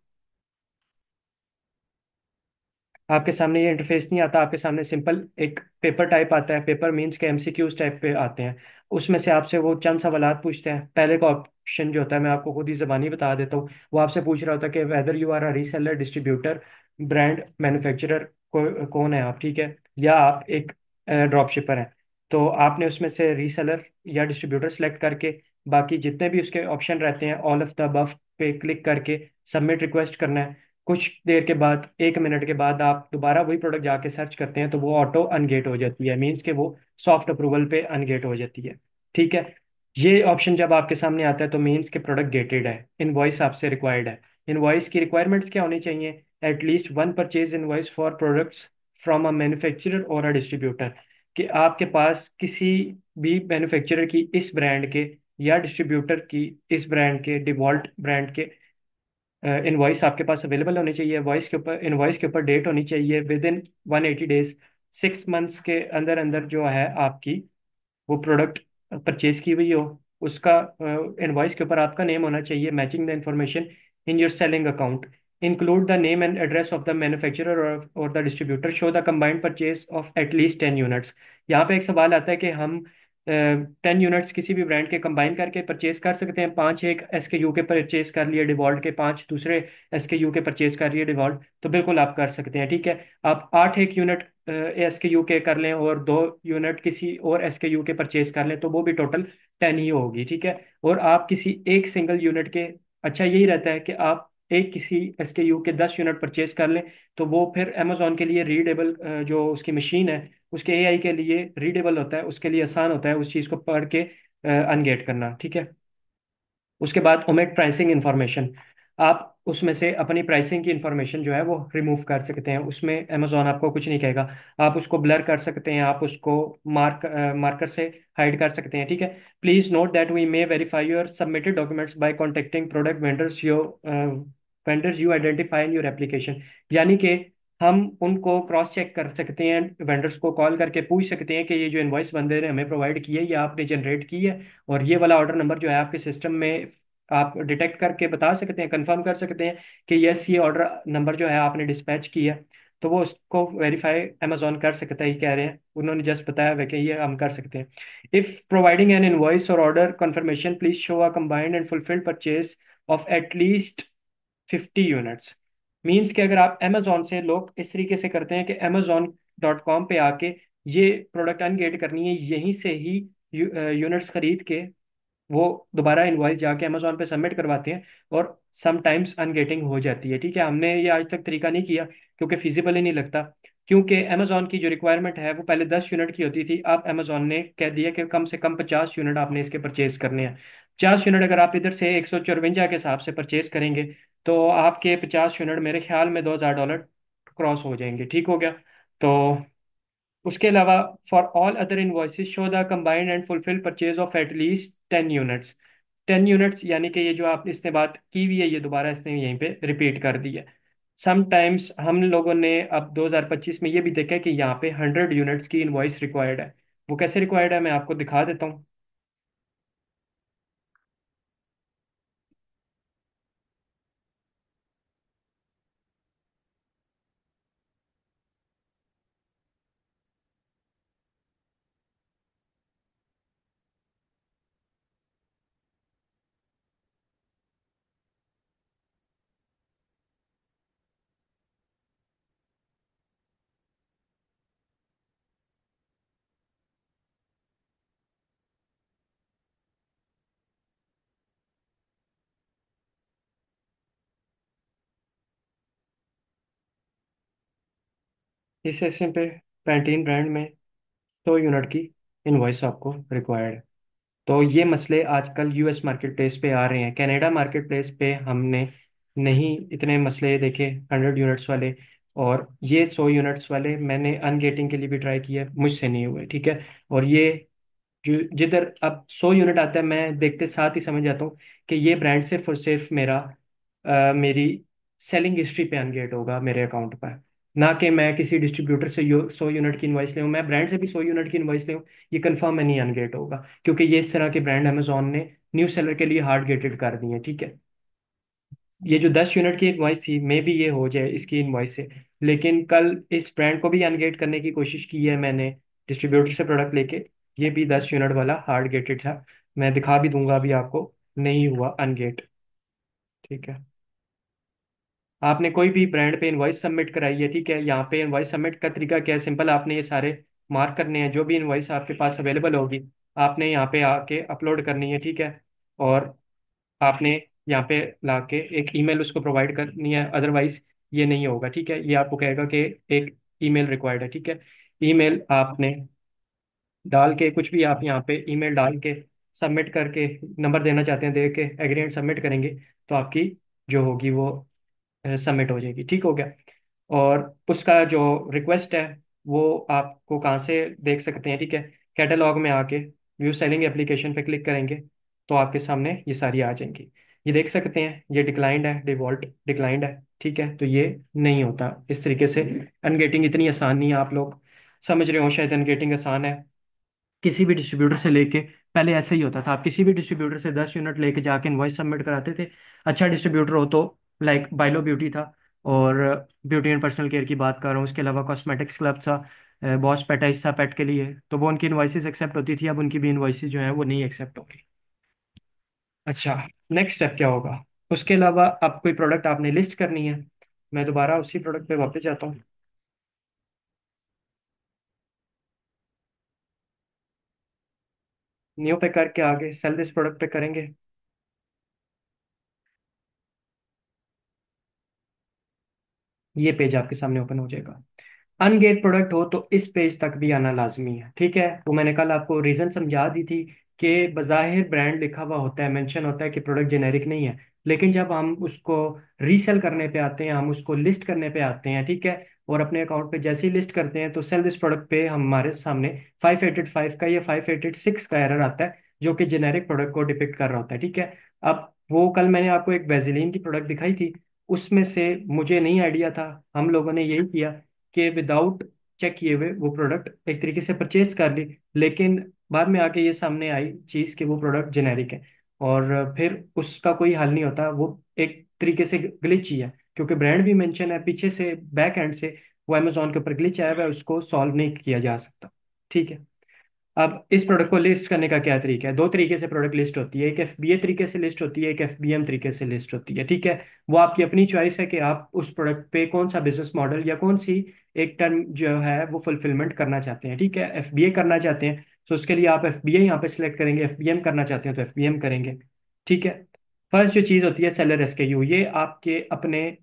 आपके सामने ये इंटरफेस नहीं आता, आपके सामने सिंपल एक पेपर टाइप आता है, पेपर मीन्स के एमसीक्यूज टाइप पे आते हैं। उसमें से आपसे वो चंद सवालात पूछते हैं। पहले का ऑप्शन जो होता है, मैं आपको खुद ही ज़बानी बता देता हूँ, वो आपसे पूछ रहा होता है कि whether you are a reseller, distributor, brand manufacturer, कौन है आप, ठीक है, या आप एक ड्रॉप शिपर हैं। तो आपने उसमें से रीसेलर या डिस्ट्रीब्यूटर सेलेक्ट करके बाकी जितने भी उसके ऑप्शन रहते हैं ऑल ऑफ द अबव पे क्लिक करके सबमिट रिक्वेस्ट करना है। कुछ देर के बाद, 1 मिनट के बाद, आप दोबारा वही प्रोडक्ट जाके सर्च करते हैं तो वो ऑटो अनगेट हो जाती है, मीन्स कि वो सॉफ्ट अप्रूवल पे अनगेट हो जाती है, ठीक है। ये ऑप्शन जब आपके सामने आता है तो मीन्स के प्रोडक्ट गेटेड है, इनवॉइस आपसे रिक्वायर्ड है। इनवॉइस की रिक्वायरमेंट्स क्या होनी चाहिए? At least one purchase invoice for products from a manufacturer और अ डिस्ट्रीब्यूटर, कि आपके पास किसी भी मैन्युफैक्चरर की इस ब्रांड के या डिस्ट्रीब्यूटर की इस ब्रांड के, डिवॉल्ट ब्रांड के इनवॉइस आपके पास अवेलेबल होनी चाहिए। इनवॉइस के ऊपर डेट होनी चाहिए विद इन 180 डेज, 6 मंथ्स के अंदर अंदर जो है आपकी वो प्रोडक्ट परचेज की हुई हो। उसका इनवॉइस के ऊपर आपका नेम होना चाहिए, matching the information in your selling account, include the name and address of the manufacturer और the distributor, show the combined purchase of at least 10 units. यहाँ पे एक सवाल आता है कि हम 10 यूनिट्स किसी भी ब्रांड के कंबाइन करके परचेज कर सकते हैं। 5 एक SKU के परचेज कर लिए डिवॉल्ट के, 5 दूसरे SKU के परचेज कर लिए डिवॉल्ट, तो बिल्कुल आप कर सकते हैं, ठीक है। आप 8 एक यूनिट SKU के कर लें और 2 यूनिट किसी और SKU के परचेज कर लें तो वो भी टोटल 10 ही होगी, ठीक है। और आप किसी एक सिंगल यूनिट के, अच्छा यही रहता है कि आप एक किसी SKU के 10 यूनिट परचेज कर लें तो वो फिर अमेजोन के लिए रीडेबल, जो उसकी मशीन है उसके AI के लिए रीडेबल होता है, उसके लिए आसान होता है उस चीज़ को पढ़ के अनगेट करना, ठीक है। उसके बाद ओमिट प्राइसिंग इंफॉर्मेशन, आप उसमें से अपनी प्राइसिंग की इंफॉर्मेशन जो है वो रिमूव कर सकते हैं, उसमें अमेजोन आपको कुछ नहीं कहेगा। आप उसको ब्लर कर सकते हैं, आप उसको मार्कर से हाइड कर सकते हैं, ठीक है। Please note that we may verify your submitted documents by contacting product vendors you identify in your application, यानी कि हम उनको क्रॉस चेक कर सकते हैं, वेंडर्स को कॉल करके पूछ सकते हैं कि ये जो इनवॉइस बंदे ने हमें प्रोवाइड की है ये आपने जनरेट की है, और ये वाला ऑर्डर नंबर जो है आपके सिस्टम में आप डिटेक्ट करके बता सकते हैं, कंफर्म कर सकते हैं कि यस ये ऑर्डर नंबर जो है आपने डिस्पैच किया है। तो वो उसको वेरीफाई अमेजोन कर सकता है, ये कह रहे हैं उन्होंने जस्ट बताया हुआ कि ये हम कर सकते हैं। इफ प्रोवाइडिंग एन इनवॉइस और order confirmation please show a combined and fulfilled purchase of at least 50 units. Means कि अगर आप अमेजोन से, लोग इस तरीके से करते हैं कि amazon.com पे आके ये प्रोडक्ट अनगेट करनी है, यहीं से ही यूनिट्स खरीद के वो दोबारा इनवॉइस जाके अमेजोन पे सबमिट करवाते हैं, और समटाइम्स अनगेटिंग हो जाती है। ठीक है, हमने ये आज तक तरीका नहीं किया क्योंकि फिजिबल ही नहीं लगता। क्योंकि अमेजोन की जो रिक्वायरमेंट है वो पहले 10 यूनिट की होती थी, अब अमेजोन ने कह दिया कि कम से कम 50 यूनिट आपने इसके परचेज करने हैं। 50 यूनिट अगर आप इधर से 154 के हिसाब से परचेज करेंगे तो आपके 50 यूनिट मेरे ख्याल में $2,000 क्रॉस हो जाएंगे। ठीक हो गया। तो उसके अलावा for all other invoices show the combined and fulfil purchase of at least 10 units. 10 units यानी कि ये जो आप इसने बात की हुई है ये दोबारा इसने यहीं पे रिपीट कर दी है। समटाइम्स हम लोगों ने अब 2025 में ये भी देखा है कि यहाँ पे 100 यूनिट्स की इनवॉइस रिक्वायर्ड है। वो कैसे रिक्वायर्ड है मैं आपको दिखा देता हूँ। इस सेक्शन पे पैंटीन ब्रांड में 100 यूनिट की इनवॉइस आपको रिक्वायर्ड है। तो ये मसले आजकल यूएस मार्केट प्लेस पे आ रहे हैं, कनाडा मार्केट प्लेस पे हमने नहीं इतने मसले देखे 100 यूनिट्स वाले। और ये 100 यूनिट्स वाले मैंने अनगेटिंग के लिए भी ट्राई किया, मुझसे नहीं हुए। ठीक है। और ये जो जिधर अब 100 यूनिट आता है मैं देखते साथ ही समझ जाता हूँ कि ये ब्रांड सिर्फ और सिर्फ मेरी सेलिंग हिस्ट्री पे अनगेट होगा मेरे अकाउंट पर। ना कि मैं किसी डिस्ट्रीब्यूटर से 100 यूनिट की इनवॉइस लूँ, मैं ब्रांड से भी 100 यूनिट की इनवॉइस लूँ, ये कंफर्म में नहीं अनगेट होगा। क्योंकि ये इस तरह के ब्रांड अमेजोन ने न्यू सेलर के लिए हार्ड गेटेड कर दिए हैं। ठीक है। ये जो 10 यूनिट की इनवॉइस थी मे भी ये हो जाए इसकी इनवॉइस से, लेकिन कल इस ब्रांड को भी अनगेट करने की कोशिश की है मैंने डिस्ट्रीब्यूटर से प्रोडक्ट लेके। ये भी 10 यूनिट वाला हार्ड गेटेड था, मैं दिखा भी दूंगा अभी आपको, नहीं हुआ अनगेट। ठीक है। आपने कोई भी ब्रांड पे इनवॉइस सबमिट कराई है, ठीक है, यहाँ पे इनवॉइस सबमिट का तरीका क्या है, सिंपल, आपने ये सारे मार्क करने हैं, जो भी इनवॉइस आपके पास अवेलेबल होगी आपने यहाँ पे आके अपलोड करनी है। ठीक है। और आपने यहाँ पे लाके एक ईमेल उसको प्रोवाइड करनी है, अदरवाइज ये नहीं होगा। ठीक है, ये आपको कहेगा कि एक ईमेल रिक्वायर्ड है। ठीक है। ईमेल आपने डाल के, कुछ भी आप यहाँ पे ईमेल डाल के सबमिट करके, नंबर देना चाहते हैं दे के एग्रीमेंट सबमिट करेंगे तो आपकी जो होगी वो सबमिट हो जाएगी। ठीक हो गया। और उसका जो रिक्वेस्ट है वो आपको कहाँ से देख सकते हैं, ठीक है, कैटलॉग में आके व्यू सेलिंग एप्लीकेशन पे क्लिक करेंगे तो आपके सामने ये सारी आ जाएंगी। ये देख सकते हैं ये डिक्लाइंड है, डिवॉल्ट डिक्लाइंड है। ठीक है, तो ये नहीं होता इस तरीके से। अनगेटिंग इतनी आसान नहीं है, आप लोग समझ रहे हो शायद अनगेटिंग आसान है किसी भी डिस्ट्रीब्यूटर से लेके। पहले ऐसे ही होता था, आप किसी भी डिस्ट्रीब्यूटर से 10 यूनिट लेके जाके इनवॉइस सबमिट कराते थे। अच्छा डिस्ट्रीब्यूटर हो तो, लाइक बाइलो ब्यूटी था, और ब्यूटी एंड पर्सनल केयर की बात कर रहा हूँ, उसके अलावा कॉस्मेटिक्स क्लब था, बॉस पेटाइस था पेट के लिए, तो वो उनकी इनवॉइसेस एक्सेप्ट होती थी, अब उनकी भी इनवॉइसेस जो है वो नहीं एक्सेप्ट होगी। अच्छा, नेक्स्ट स्टेप क्या होगा। उसके अलावा अब कोई प्रोडक्ट आपने लिस्ट करनी है, मैं दोबारा उसी प्रोडक्ट पे वापस जाता हूँ। न्यू पे करके आगे सेल दिस प्रोडक्ट पे करेंगे। ये पेज आपके सामने ओपन हो जाएगा। अनगेट प्रोडक्ट हो तो इस पेज तक भी आना लाजमी है। ठीक है, वो मैंने कल आपको रीजन समझा दी थी कि बज़ाहिर ब्रांड लिखा हुआ होता है, मेंशन होता है कि प्रोडक्ट जेनेरिक नहीं है, लेकिन जब हम उसको रीसेल करने पे आते हैं, हम उसको लिस्ट करने पे आते हैं, ठीक है, और अपने अकाउंट पे जैसे ही लिस्ट करते हैं तो सेल दिस प्रोडक्ट पे हमारे सामने 585 का या 586 का एरर आता है जो कि जेनेरिक प्रोडक्ट को डिपिक्ट कर रहा होता है। ठीक है। अब वो कल मैंने आपको एक वेजिलीन की प्रोडक्ट दिखाई थी, उसमें से मुझे नहीं आइडिया था, हम लोगों ने यही किया कि विदाउट चेक किए हुए वो प्रोडक्ट एक तरीके से परचेज कर ली, लेकिन बाद में आके ये सामने आई चीज़ कि वो प्रोडक्ट जेनेरिक है, और फिर उसका कोई हल नहीं होता, वो एक तरीके से ग्लिच ही है क्योंकि ब्रांड भी मेंशन है पीछे से, बैक एंड से वो अमेजोन के ऊपर ग्लिच आया हुआ है, उसको सॉल्व नहीं किया जा सकता। ठीक है। अब इस प्रोडक्ट को लिस्ट करने का क्या तरीका है? दो तरीके से प्रोडक्ट लिस्ट होती है, एक एफबीए तरीके से लिस्ट होती है, एक एफबीएम तरीके से लिस्ट होती है। ठीक है। वो आपकी अपनी चॉइस है कि आप उस प्रोडक्ट पे कौन सा बिजनेस मॉडल या कौन सी एक टर्म जो है वो फुलफिलमेंट करना चाहते हैं। ठीक है। एफबीए करना चाहते हैं तो उसके लिए आप एफबीए यहाँ पे सिलेक्ट करेंगे, एफबीएम करना चाहते हैं तो एफबीएम करेंगे। ठीक है। फर्स्ट जो चीज़ होती है सेलर एसकेयू, ये आपके अपने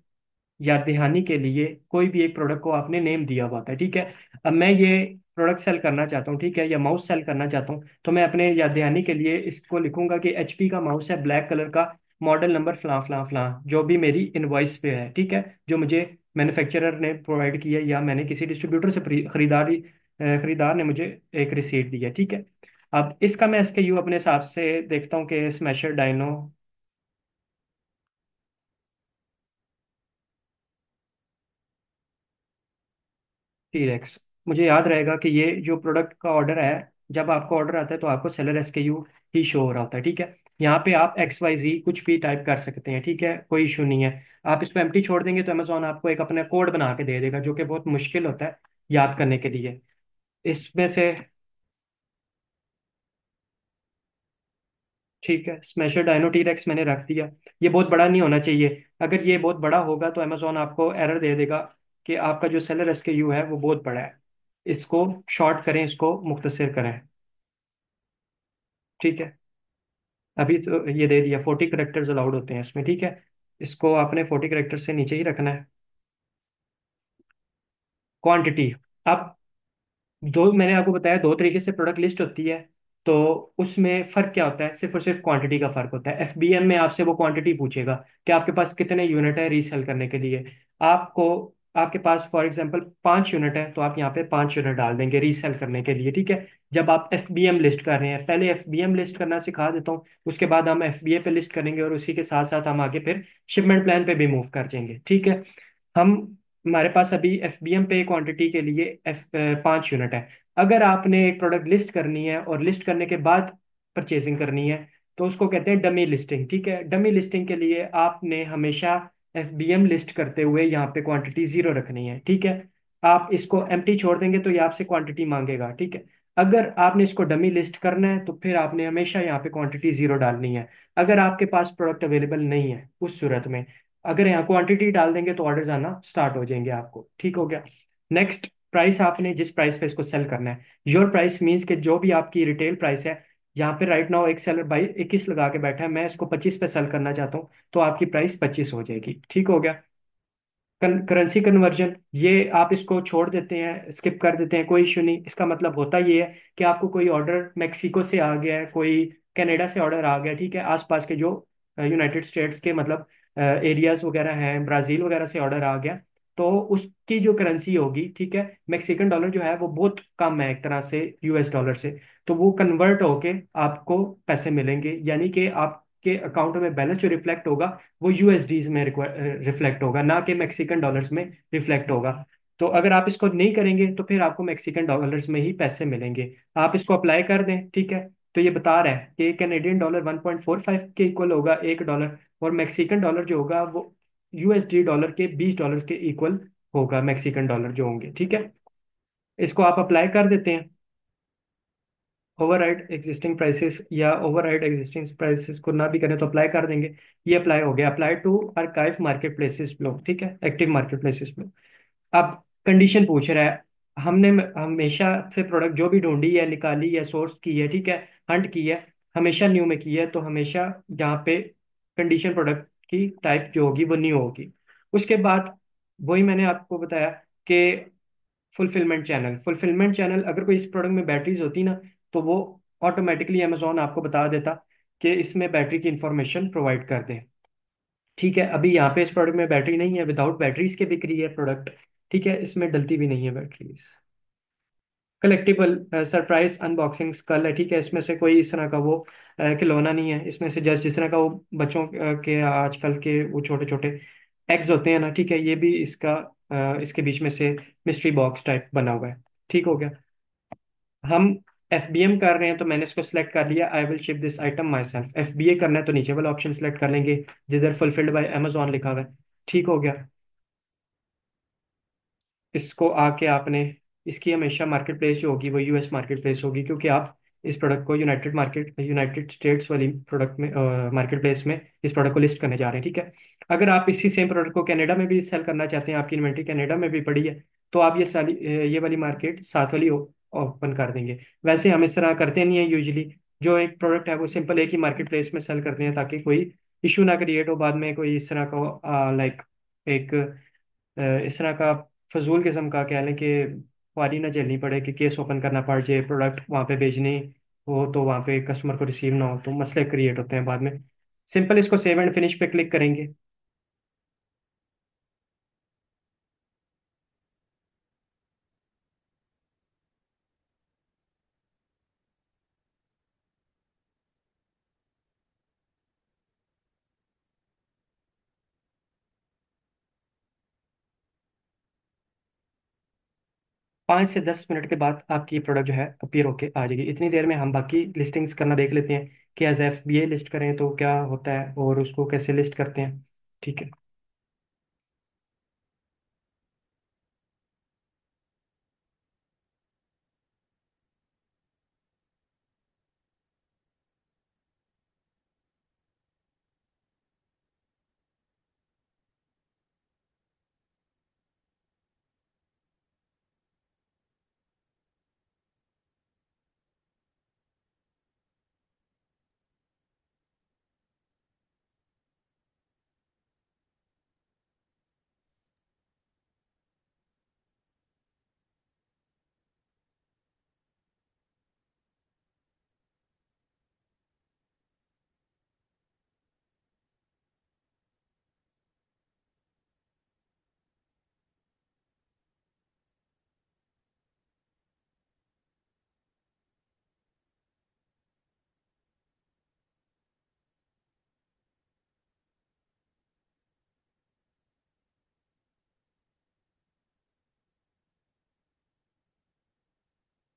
याद दहानी के लिए कोई भी एक प्रोडक्ट को आपने नेम दिया हुआ होता है। ठीक है। अब मैं ये प्रोडक्ट सेल करना चाहता हूँ, ठीक है, या माउस सेल करना चाहता हूँ, तो मैं अपने याद दहानी के लिए इसको लिखूंगा कि एचपी का माउस है, ब्लैक कलर का, मॉडल नंबर फलां फलां फलां, जो भी मेरी इनवॉइस पे है। ठीक है। जो मुझे मैन्युफैक्चरर ने प्रोवाइड किया या मैंने किसी डिस्ट्रीब्यूटर से खरीदार ने मुझे एक रिसीट दी है। ठीक है। अब इसका मैं इसके यू अपने हिसाब से देखता हूँ कि स्मैशर डायनो टीरेक्स, मुझे याद रहेगा कि ये जो प्रोडक्ट का ऑर्डर है, जब आपको ऑर्डर आता है तो आपको सेलर एसकेयू ही शो हो रहा होता है। ठीक है। यहाँ पे आप एक्स वाई जी कुछ भी टाइप कर सकते हैं। ठीक है, कोई इशू नहीं है। आप इसको एम्प्टी छोड़ देंगे तो अमेजोन आपको एक अपना कोड बना के दे देगा, जो कि बहुत मुश्किल होता है याद करने के लिए। इसमें से ठीक है, स्मैशर डायनो टीरेक्स मैंने रख दिया। ये बहुत बड़ा नहीं होना चाहिए, अगर ये बहुत बड़ा होगा तो अमेजोन आपको एरर दे देगा कि आपका जो सेलर एसकेयू है वो बहुत बड़ा है। इसको शॉर्ट करें, इसको मुख्तसर करें। ठीक है। अभी तो ये दे दिया, 40 करेक्टर्स अलाउड होते हैं इसमें। ठीक है। इसको आपने 40 करेक्टर से नीचे ही रखना है। क्वांटिटी, अब दो मैंने आपको बताया दो तरीके से प्रोडक्ट लिस्ट होती है, तो उसमें फर्क क्या होता है? सिर्फ और सिर्फ क्वांटिटी का फर्क होता है। एफबीएम में आपसे वो क्वांटिटी पूछेगा कि आपके पास कितने यूनिट है रीसेल करने के लिए। आपको आपके पास फॉर एग्जांपल 5 यूनिट है तो आप यहाँ पे 5 यूनिट डाल देंगे रीसेल करने के लिए। ठीक है। जब आप एफबीएम लिस्ट कर रहे हैं, पहले एफबीएम लिस्ट करना सिखा देता हूँ, उसके बाद हम एफबीए पे लिस्ट करेंगे और उसी के साथ साथ हम आगे फिर शिपमेंट प्लान पे भी मूव कर जाएंगे। ठीक है। हम हमारे पास अभी एफबीएम पे क्वांटिटी के लिए 5 यूनिट है। अगर आपने एक प्रोडक्ट लिस्ट करनी है और लिस्ट करने के बाद परचेसिंग करनी है तो उसको कहते हैं डमी लिस्टिंग। ठीक है। डमी लिस्टिंग के लिए आपने हमेशा एफबीएम लिस्ट करते हुए यहाँ पे क्वांटिटी जीरो रखनी है। ठीक है। आप इसको एम्प्टी छोड़ देंगे तो ये आपसे क्वांटिटी मांगेगा। ठीक है। अगर आपने इसको डमी लिस्ट करना है तो फिर आपने हमेशा यहाँ पे क्वांटिटी जीरो डालनी है। अगर आपके पास प्रोडक्ट अवेलेबल नहीं है उस सूरत में, अगर यहाँ क्वांटिटी डाल देंगे तो ऑर्डर्स आना स्टार्ट हो जाएंगे आपको। ठीक हो गया। नेक्स्ट, प्राइस, आपने जिस प्राइस पे इसको सेल करना है, योर प्राइस मींस कि जो भी आपकी रिटेल प्राइस है। यहाँ पे राइट नाउ एक सेलर भाई 21 लगा के बैठा है, मैं इसको 25 पे सेल करना चाहता हूँ, तो आपकी प्राइस 25 हो जाएगी। ठीक हो गया। करेंसी कन्वर्जन, ये आप इसको छोड़ देते हैं, स्किप कर देते हैं, कोई इशू नहीं। इसका मतलब होता ये है कि आपको कोई ऑर्डर मेक्सिको से आ गया है, कोई कनाडा से ऑर्डर आ गया, ठीक है, आसपास के जो यूनाइटेड स्टेट्स के मतलब एरियाज वगैरह हैं, ब्राज़ील वगैरह से ऑर्डर आ गया, तो उसकी जो करेंसी होगी, ठीक है, मेक्सिकन डॉलर जो है वो बहुत कम है एक तरह से यूएस डॉलर से, तो वो कन्वर्ट होके आपको पैसे मिलेंगे, यानी कि आपके अकाउंट में बैलेंस जो रिफ्लेक्ट होगा वो यूएसडीज में रिफ्लेक्ट होगा, ना कि मैक्सिकन डॉलर्स में रिफ्लेक्ट होगा। तो अगर आप इसको नहीं करेंगे तो फिर आपको मैक्सिकन डॉलर्स में ही पैसे मिलेंगे। आप इसको अप्लाई कर दें। ठीक है। तो ये बता रहा है कि कैनेडियन डॉलर 1.45 के इक्वल होगा $1, और मैक्सिकन डॉलर जो होगा वो यूएसडी डॉलर के $20 के इक्वल होगा, मैक्सिकन डॉलर जो होंगे। ठीक है। इसको आप अप्लाई कर देते हैं। ओवरराइड एग्जिस्टिंग प्राइसेस, या ओवरराइड एग्जिस्टिंग प्राइसेस को ना भी करें तो अप्लाई कर देंगे। ये अप्लाई हो गया, apply to archive marketplaces flow. ठीक है, एक्टिव मार्केट प्लेसेस फ्लो। अब कंडीशन पूछ रहा है, हमने हमेशा से प्रोडक्ट जो भी ढूंढी है, निकाली है, सोर्स की है, ठीक है, हंट की है, हमेशा न्यू में की है, तो हमेशा यहाँ पे कंडीशन प्रोडक्ट की टाइप जो होगी वो न्यू होगी। उसके बाद वही मैंने आपको बताया कि फुलफिलमेंट चैनल अगर कोई इस प्रोडक्ट में बैटरीज होती ना, तो वो ऑटोमेटिकली अमेजोन आपको बता देता कि इसमें बैटरी की इंफॉर्मेशन प्रोवाइड कर दें। ठीक है। अभी यहाँ पे इस प्रोडक्ट में बैटरी नहीं है, विदाउट बैटरीज के बिक रही है प्रोडक्ट। ठीक है, इसमें डलती भी नहीं है batteries. Collectible surprise unboxing skull है। ठीक है, इसमें से कोई इस तरह का वो खिलौना नहीं है, इसमें से जस्ट जिस तरह का वो बच्चों के आजकल के वो छोटे छोटे एग्स होते हैं ना, ठीक है, ये भी इसके बीच में से मिस्ट्री बॉक्स टाइप बना हुआ है। ठीक हो गया। हम एफबीएम कर रहे हैं तो मैंने इसको सिलेक्ट कर लिया, I will ship this item my self. FBA करना है तो नीचे वाला ऑप्शन सिलेक्ट कर लेंगे जिधर फुलफिल्ड बाय अमेजोन लिखा हुआ है। ठीक हो गया। इसको आके आपने, इसकी हमेशा मार्केट प्लेस जो होगी वो यूएस मार्केट प्लेस होगी, क्योंकि आप इस प्रोडक्ट को यूनाइटेड स्टेट्स वाली प्रोडक्ट में मार्केट प्लेस में इस प्रोडक्ट को लिस्ट करने जा रहे हैं, ठीक है। अगर आप इसी सेम प्रोडक्ट को कनाडा में भी सेल करना चाहते हैं, आपकी इन्वेंट्री कनाडा में भी पड़ी है, तो आप ये वाली मार्केट साथ वाली ओपन कर देंगे। वैसे हम इस तरह करते नहीं है यूजली। जो एक प्रोडक्ट है वो सिंपल एक ही मार्केट प्लेस में सेल करते हैं, ताकि कोई इशू ना क्रिएट हो बाद में, कोई इस तरह का लाइक एक इस तरह का फजूल किस्म का कह लें कि पारी ना झेलनी पड़े, कि केस ओपन करना पड़ जाए, प्रोडक्ट वहाँ पे भेजनी हो तो वहाँ पे कस्टमर को रिसीव ना हो, तो मसले क्रिएट होते हैं बाद में। सिंपल इसको सेव एंड फिनिश पे क्लिक करेंगे। 5 से 10 मिनट के बाद आपकी प्रोडक्ट जो है अपीयर होके आ जाएगी। इतनी देर में हम बाकी लिस्टिंग्स करना देख लेते हैं कि as F B A list करें तो क्या होता है और उसको कैसे लिस्ट करते हैं, ठीक है।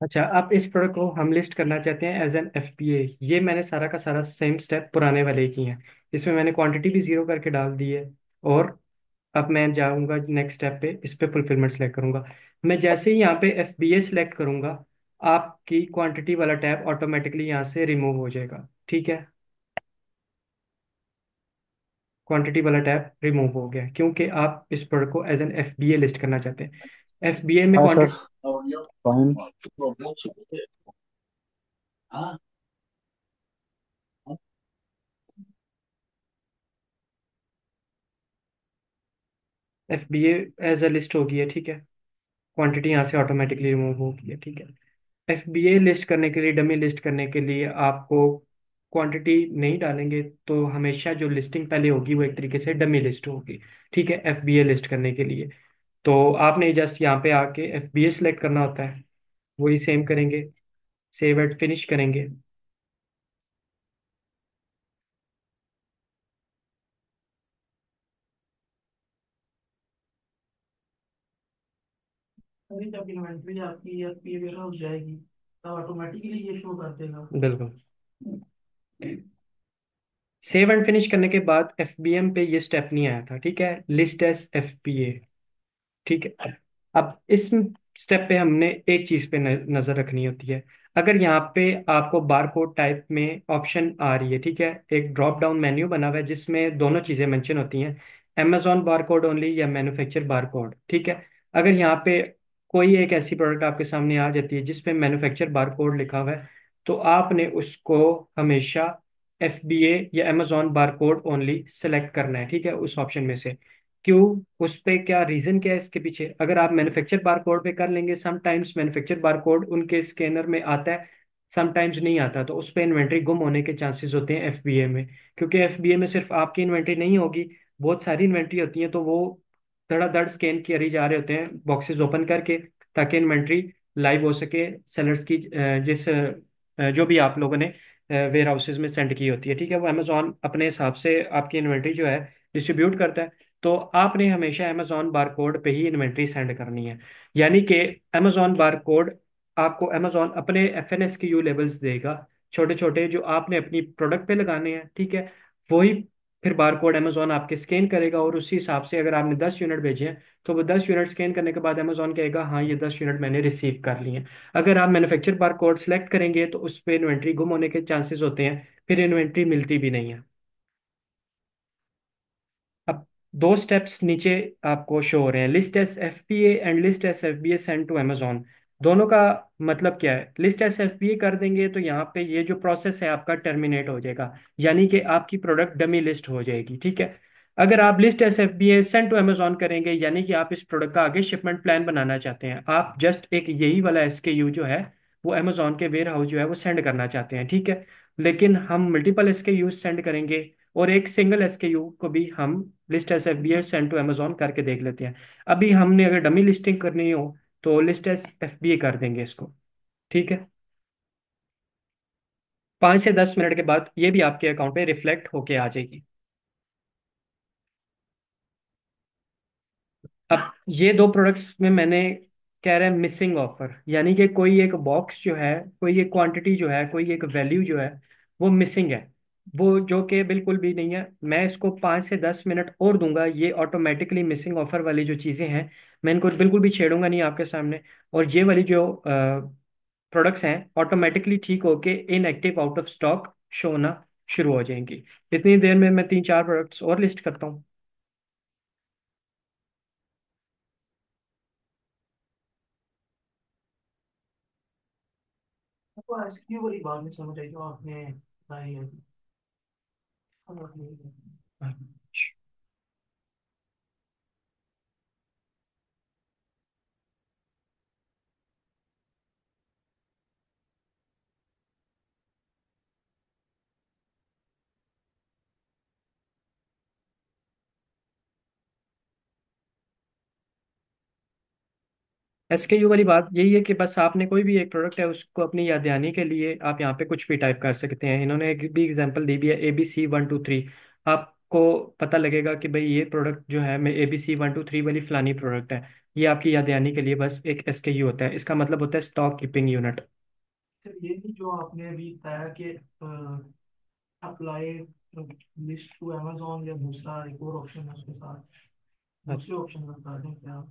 अच्छा, आप इस प्रोडक्ट को हम लिस्ट करना चाहते हैं as an F P A. ये मैंने सारा का सारा सेम स्टेप पुराने वाले की हैं। इसमें मैंने क्वांटिटी भी जीरो करके डाल दी है। और अब मैं जाऊंगा नेक्स्ट स्टेप पे, इस पे फुलफिलमेंट सेलेक्ट करूंगा। मैं जैसे ही यहाँ पे एफ बी ए सेलेक्ट करूंगा, आपकी क्वांटिटी वाला टैब ऑटोमेटिकली यहाँ से रिमूव हो जाएगा, ठीक है। क्वांटिटी वाला टैब रिमूव हो गया क्योंकि आप इस प्रोडक्ट को as an F B A list करना चाहते हैं। एफ बी ए में हाँ sir. Quantity, fine. F B as a list हो गई है, ठीक है। क्वांटिटी यहाँ से ऑटोमेटिकली रिमूव हो गई है, ठीक है। एफ बी ए लिस्ट करने के लिए, डमी लिस्ट करने के लिए आपको क्वांटिटी नहीं डालेंगे तो हमेशा जो लिस्टिंग पहले होगी वो एक तरीके से डमी लिस्ट होगी, ठीक है, एफ बी ए लिस्ट करने के लिए। तो आपने जस्ट यहाँ पे आके एफ बी ए सेलेक्ट करना होता है। वही सेम करेंगे, सेव एट फिनिश करेंगे। अभी जब इन्वेंट्री आपकी एफपीए वेयर हाउस जाएगी तब ऑटोमेटिकली ये शो कर देगा। बिल्कुल। सेव एंड फिनिश करने के बाद एफ बी एम पे ये स्टेप नहीं आया था, ठीक है, लिस्ट एस एफ पी ए, ठीक है। अब इस स्टेप पे हमने एक चीज पे नजर रखनी होती है। अगर यहाँ पे आपको बारकोड टाइप में ऑप्शन आ रही है, ठीक है, एक ड्रॉप डाउन मेन्यू बना हुआ है जिसमें दोनों चीजें मेंशन होती हैं, अमेजॉन बारकोड ओनली या मैन्युफैक्चर बारकोड, ठीक है। अगर यहाँ पे कोई एक ऐसी प्रोडक्ट आपके सामने आ जाती है जिसपे मैन्युफैक्चर बारकोड लिखा हुआ है, तो आपने उसको हमेशा एफ बी ए या अमेजॉन बारकोड ओनली सेलेक्ट करना है, ठीक है, उस ऑप्शन में से। क्यों? उस पे क्या रीजन क्या है इसके पीछे? अगर आप मैन्युफैक्चर बार कोड पे कर लेंगे, समटाइम्स मैन्युफैक्चर बार कोड उनके स्कैनर में आता है, समटाइम्स नहीं आता, तो उस पे इन्वेंट्री गुम होने के चांसेस होते हैं एफबीए में। क्योंकि एफबीए में सिर्फ आपकी इन्वेंट्री नहीं होगी, बहुत सारी इन्वेंट्री होती है, तो वो धड़ाधड़ स्कैन किए जा रहे होते हैं बॉक्सेस ओपन करके, ताकि इन्वेंट्री लाइव हो सके सेलर्स की, जो भी आप लोगों ने वेयर हाउसेज में सेंड की होती है, ठीक है। वो अमेजोन अपने हिसाब से आपकी इन्वेंट्री जो है डिस्ट्रीब्यूट करता है। तो आपने हमेशा अमेजोन बार कोड पे ही इन्वेंट्री सेंड करनी है। यानी कि अमेजोन बार कोड आपको अमेजोन अपने एफ एन एस के यू लेबल्स देगा, छोटे छोटे, जो आपने अपनी प्रोडक्ट पे लगाने हैं, ठीक है। वही फिर बार कोड अमेजोन आपके स्कैन करेगा, और उसी हिसाब से अगर आपने 10 यूनिट भेजे हैं तो वो 10 यूनिट स्कैन करने के बाद अमेजोन कहेगा हाँ ये 10 यूनिट मैंने रिसीव कर लिए हैं। अगर आप मैन्युफैक्चर बार कोड सेलेक्ट करेंगे तो उस पर इन्वेंट्री गुम होने के चांसेस होते हैं, फिर इन्वेंट्री मिलती भी नहीं है। अब दो स्टेप्स नीचे आपको शो हो रहे हैं, list as F P A and list as F B A send to Amazon. दोनों का मतलब क्या है? List as F B A कर देंगे तो यहाँ पे ये जो प्रोसेस है आपका टर्मिनेट हो जाएगा, यानी कि आपकी प्रोडक्ट डमी लिस्ट हो जाएगी, ठीक है। अगर आप list as F B A send to Amazon करेंगे, यानी कि आप इस प्रोडक्ट का आगे शिपमेंट प्लान बनाना चाहते हैं, आप जस्ट एक यही वाला एस के यू जो है वो अमेजोन के वेयर हाउस जो है वो सेंड करना चाहते हैं, ठीक है। लेकिन हम multiple SKUs send करेंगे, और एक सिंगल एसकेयू को भी हम list as F B A send to Amazon करके देख लेते हैं। अभी हमने अगर डमी लिस्टिंग करनी हो तो list as F B A कर देंगे इसको, ठीक है। 5 से 10 मिनट के बाद ये भी आपके अकाउंट पे रिफ्लेक्ट होके आ जाएगी। अब ये दो प्रोडक्ट्स में मैंने कह रहा है मिसिंग ऑफर, यानी कि कोई एक बॉक्स जो है, कोई एक क्वांटिटी जो है, कोई एक वैल्यू जो है वो मिसिंग है, वो जो कि बिल्कुल भी नहीं है। मैं इसको 5 से 10 मिनट और दूंगा, ये ऑटोमेटिकली मिसिंग ऑफर वाली जो चीज़ें हैं मैं इनको बिल्कुल भी छेड़ूंगा नहीं आपके सामने, और ये वाली जो प्रोडक्ट्स हैं ऑटोमेटिकली ठीक होके inactive out of stock show होना शुरू हो जाएंगी। इतनी देर में मैं 3 4 प्रोडक्ट्स और लिस्ट करता हूँ। आपको एसक्यू वाली बात नहीं समझ आई जो आपने बताई है। समझ नहीं आई। एसकेयू वाली बात यही है कि बस आपने कोई भी एक प्रोडक्ट है उसको अपनी याद दहानी के लिए आप यहाँ पे कुछ भी टाइप कर सकते हैं। इन्होंने एक भी एग्जांपल दी भी है ABC 1 2 3। आपको पता लगेगा कि भाई ये प्रोडक्ट जो है मैं ABC 1 2 3 वाली फलानी प्रोडक्ट है। ये आपकी याद दहानी के लिए बस एक एसकेयू होता है, इसका मतलब होता है स्टॉक कीपिंग यूनिट। सर ये भी जो आपने अभी बताया कि अप्लाई लिस्ट टू अमेजोन या दूसरा एक और ऑप्शन है उसके साथ, दूसरे ऑप्शन में बता दें क्या।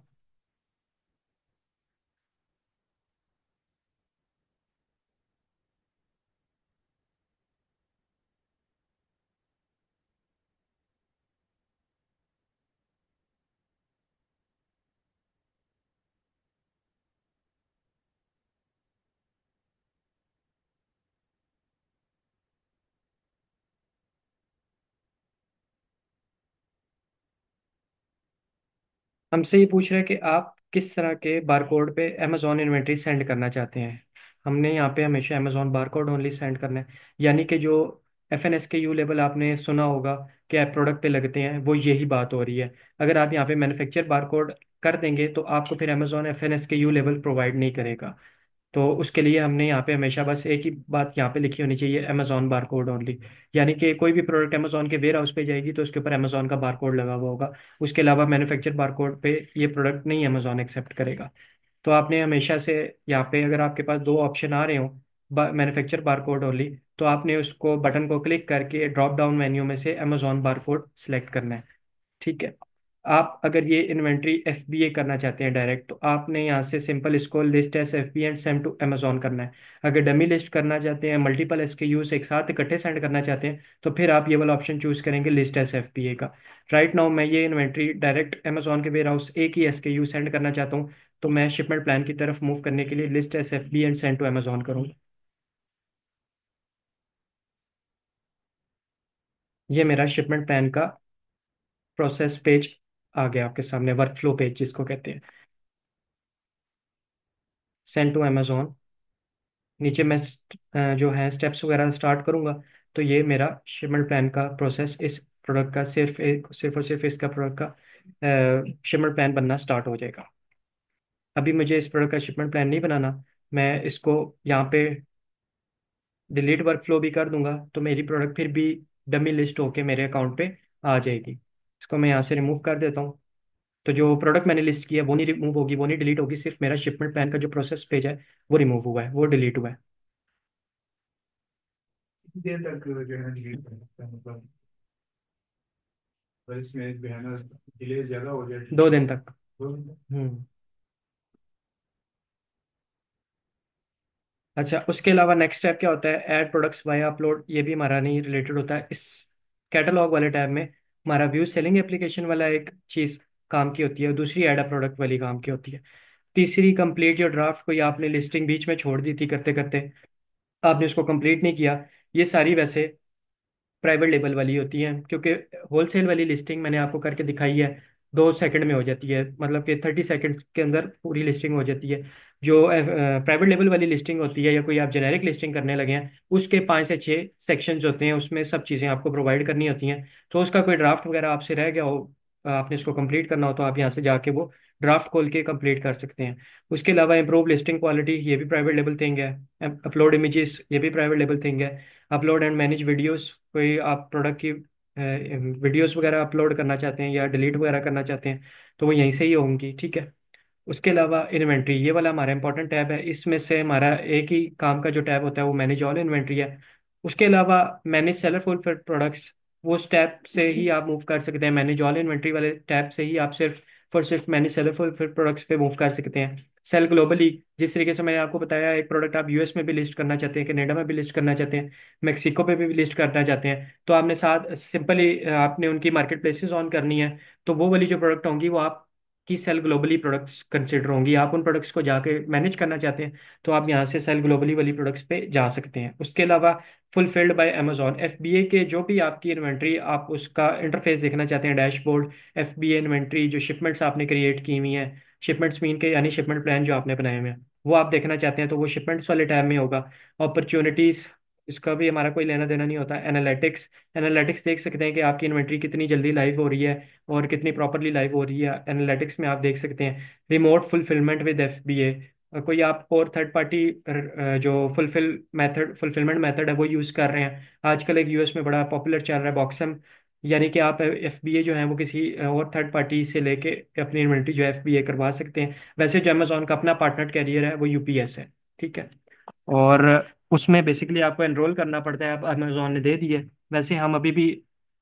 हमसे ये पूछ रहे हैं कि आप किस तरह के बारकोड पे अमेजोन इन्वेंट्री सेंड करना चाहते हैं। हमने यहाँ पे हमेशा अमेजोन बारकोड ओनली सेंड करना है, यानी कि जो FNSKU लेबल आपने सुना होगा कि ऐप प्रोडक्ट पे लगते हैं, वो यही बात हो रही है। अगर आप यहाँ पे मैन्युफैक्चर बारकोड कर देंगे तो आपको फिर अमेजोन FNSKU लेबल प्रोवाइड नहीं करेगा। तो उसके लिए हमने यहाँ पे हमेशा बस एक ही बात यहाँ पे लिखी होनी चाहिए, अमेजोन बार कोड ओनली। यानी कि कोई भी प्रोडक्ट अमेजोन के वेयर हाउस पे जाएगी तो उसके ऊपर अमेजोन का बार कोड लगा हुआ होगा। उसके अलावा मैन्युफैक्चर बार कोड पे ये प्रोडक्ट नहीं अमेजोन एक्सेप्ट करेगा। तो आपने हमेशा से यहाँ पे अगर आपके पास दो ऑप्शन आ रहे हो मैन्युफैक्चर बार कोड ओनली, तो आपने उसको बटन को क्लिक करके ड्रॉप डाउन मेन्यू में से अमेजोन बार कोड सेलेक्ट करना है, ठीक है। आप अगर ये इन्वेंट्री FBA करना चाहते हैं डायरेक्ट, तो आपने यहाँ से सिंपल इसको list as FBA and send to Amazon करना है। अगर डमी लिस्ट करना चाहते हैं, मल्टीपल SKUs एक साथ इकट्ठे सेंड करना चाहते हैं, तो फिर आप ये वाला ऑप्शन चूज करेंगे लिस्ट एस FBA का। राइट नाउ मैं ये इन्वेंट्री डायरेक्ट अमेजोन के वेयर हाउस एक ही SKU सेंड करना चाहता हूँ, तो मैं शिपमेंट प्लान की तरफ मूव करने के लिए list as FBA and send to Amazon करूँगा। ये मेरा शिपमेंट प्लान का प्रोसेस पेज आ गया आपके सामने, वर्क फ्लो पेज जिसको कहते हैं। सेंड टू अमेजोन, नीचे मैं जो है स्टेप्स वगैरह स्टार्ट करूंगा, तो ये मेरा शिपमेंट प्लान का प्रोसेस इस प्रोडक्ट का सिर्फ और सिर्फ इसका प्रोडक्ट का शिपमेंट प्लान बनना स्टार्ट हो जाएगा। अभी मुझे इस प्रोडक्ट का शिपमेंट प्लान नहीं बनाना, मैं इसको यहाँ पे डिलीट वर्क फ्लो भी कर दूंगा, तो मेरी प्रोडक्ट फिर भी डमी लिस्ट होके मेरे अकाउंट पे आ जाएगी। इसको मैं यहाँ से रिमूव कर देता हूँ। तो जो प्रोडक्ट मैंने लिस्ट किया वो नहीं रिमूव होगी, वो नहीं डिलीट होगी, सिर्फ मेरा शिपमेंट प्लान का जो प्रोसेस पेज है वो रिमूव हुआ है, वो डिलीट हुआ है। कितनी देर तक जो है डिलीट कर सकते हैं मतलब। और इसमें जो है ना डिले ज्यादा हो जाए 2 दिन तक। 2 दिन तक। हम्म। अच्छा, उसके अलावा नेक्स्ट स्टेप क्या होता है? ऐड प्रोडक्ट्स बाय अपलोड, ये भी हमारा नहीं रिलेटेड होता है। इस कैटलॉग वाले टैब में हमारा व्यू सेलिंग एप्लीकेशन वाला एक चीज़ काम की होती है, और दूसरी ऐड अ प्रोडक्ट वाली काम की होती है। तीसरी, कंप्लीट योर ड्राफ्ट, कोई आपने लिस्टिंग बीच में छोड़ दी थी करते करते, आपने उसको कंप्लीट नहीं किया, ये सारी वैसे प्राइवेट लेबल वाली होती हैं, क्योंकि होलसेल वाली लिस्टिंग मैंने आपको करके दिखाई है, 2 सेकंड में हो जाती है, मतलब कि 30 सेकंड्स के अंदर पूरी लिस्टिंग हो जाती है। जो प्राइवेट लेबल वाली लिस्टिंग होती है, या कोई आप जेनेरिक लिस्टिंग करने लगे हैं, उसके 5 से 6 सेक्शंस होते हैं, उसमें सब चीज़ें आपको प्रोवाइड करनी होती हैं। तो उसका कोई ड्राफ्ट वगैरह आपसे रह गया हो, आपने उसको कंप्लीट करना हो, तो आप यहाँ से जाके वो ड्राफ्ट खोल के कंप्लीट कर सकते हैं। उसके अलावा इम्प्रूव लिस्टिंग क्वालिटी, ये भी प्राइवेट लेबल थिंग है। अपलोड इमेजेस, ये भी प्राइवेट लेबल थिंग है। अपलोड एंड मैनेज वीडियोस, कोई आप प्रोडक्ट की वीडियोस वगैरह अपलोड करना चाहते हैं या डिलीट वगैरह करना चाहते हैं, तो वो यहीं से ही होंगी, ठीक है। उसके अलावा इन्वेंट्री, ये वाला हमारा इंपॉर्टेंट टैब है। इसमें से हमारा एक ही काम का जो टैब होता है वो मैनेज ऑल इन्वेंट्री है। उसके अलावा मैनेज सेलर फुलफिल्ड प्रोडक्ट्स, वो उस टैब से ही आप मूव कर सकते हैं। मैनेज ऑल इन्वेंट्री वाले टैब से ही आप सिर्फ मैनेज सेलर फुलफिल्ड प्रोडक्ट्स पे मूव कर सकते हैं। सेल ग्लोबली, जिस तरीके से मैंने आपको बताया, एक प्रोडक्ट आप यूएस में भी लिस्ट करना चाहते हैं, कनाडा में भी लिस्ट करना चाहते हैं, मेक्सिको पे भी लिस्ट करना चाहते हैं, तो आपने साथ सिंपली आपने उनकी मार्केट प्लेसेस ऑन करनी है। तो वो वाली जो प्रोडक्ट होंगी वो आप की सेल ग्लोबली प्रोडक्ट्स कंसिडर होंगी। आप उन प्रोडक्ट्स को जाके मैनेज करना चाहते हैं, तो आप यहाँ से सेल ग्लोबली वाली प्रोडक्ट्स पे जा सकते हैं। उसके अलावा फुलफिल्ड बाय अमेजोन, एफबीए के जो भी आपकी इन्वेंट्री, आप उसका इंटरफेस देखना चाहते हैं, डैशबोर्ड, एफबीए इन्वेंट्री, जो शिपमेंट्स आपने क्रिएट की हुई हैं, शिपमेंट्स मीन के यानी शिपमेंट प्लान जो आपने बनाए हुए हैं, वो आप देखना चाहते हैं, तो वो शिपमेंट्स वाले टैब में होगा। अपॉर्चुनिटीज, इसका भी हमारा कोई लेना देना नहीं होता। एनालिटिक्स, एनालिटिक्स देख सकते हैं कि आपकी इन्वेंट्री कितनी जल्दी लाइव हो रही है और कितनी प्रॉपरली लाइव हो रही है, एनालिटिक्स में आप देख सकते हैं। रिमोट फुलफिलमेंट विद एफबीए, कोई आप और थर्ड पार्टी जो फुलफिलमेंट मेथड है वो यूज़ कर रहे हैं, आजकल एक यूएस में बड़ा पॉपुलर चल रहा है बॉक्सम, यानी कि आप एफबीए जो है वो किसी और थर्ड पार्टी से लेके अपनी इन्वेंट्री जो है एफबीए करवा सकते हैं। वैसे जो अमेजोन का अपना पार्टनर कैरियर है वो यूपीएस है, ठीक है। और उसमें बेसिकली आपको एनरोल करना पड़ता है, अब अमेजोन ने दे दी है। वैसे हम अभी भी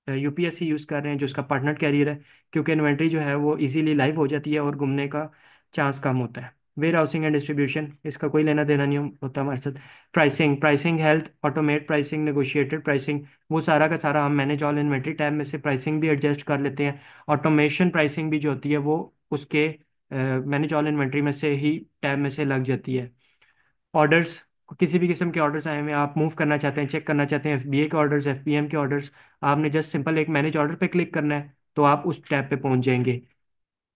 यूपीएससी यूज़ कर रहे हैं जो उसका पार्टनर कैरियर है, क्योंकि इन्वेंट्री जो है वो इजीली लाइव हो जाती है और घूमने का चांस कम होता है। वेयर हाउसिंग एंड डिस्ट्रीब्यूशन, इसका कोई लेना देना नहीं होता हमारे साथ। Pricing, pricing health, automate pricing, negotiated pricing, वो सारा का सारा हम मैनेज ऑल इन्वेंट्री टैब में से प्राइसिंग भी एडजस्ट कर लेते हैं। ऑटोमेशन प्राइसिंग भी जो होती है वो उसके मैनेज ऑल इन्वेंट्री में से ही टैब में से लग जाती है। ऑर्डर्स, किसी भी किस्म के ऑर्डर्स आए हुए हैं, आप मूव करना चाहते हैं, चेक करना चाहते हैं, एफबीए के ऑर्डर्स, एफपीएम के ऑर्डर्स, आपने जस्ट सिंपल एक मैनेज ऑर्डर पे क्लिक करना है, तो आप उस टैब पे पहुंच जाएंगे।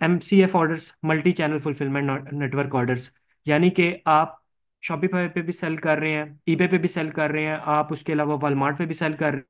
MCF orders, multi channel fulfilment network orders, यानी कि आप शॉपिफाई पे भी सेल कर रहे हैं, ईबे पे भी सेल कर रहे हैं, आप उसके अलावा वॉलमार्ट पे भी सेल कर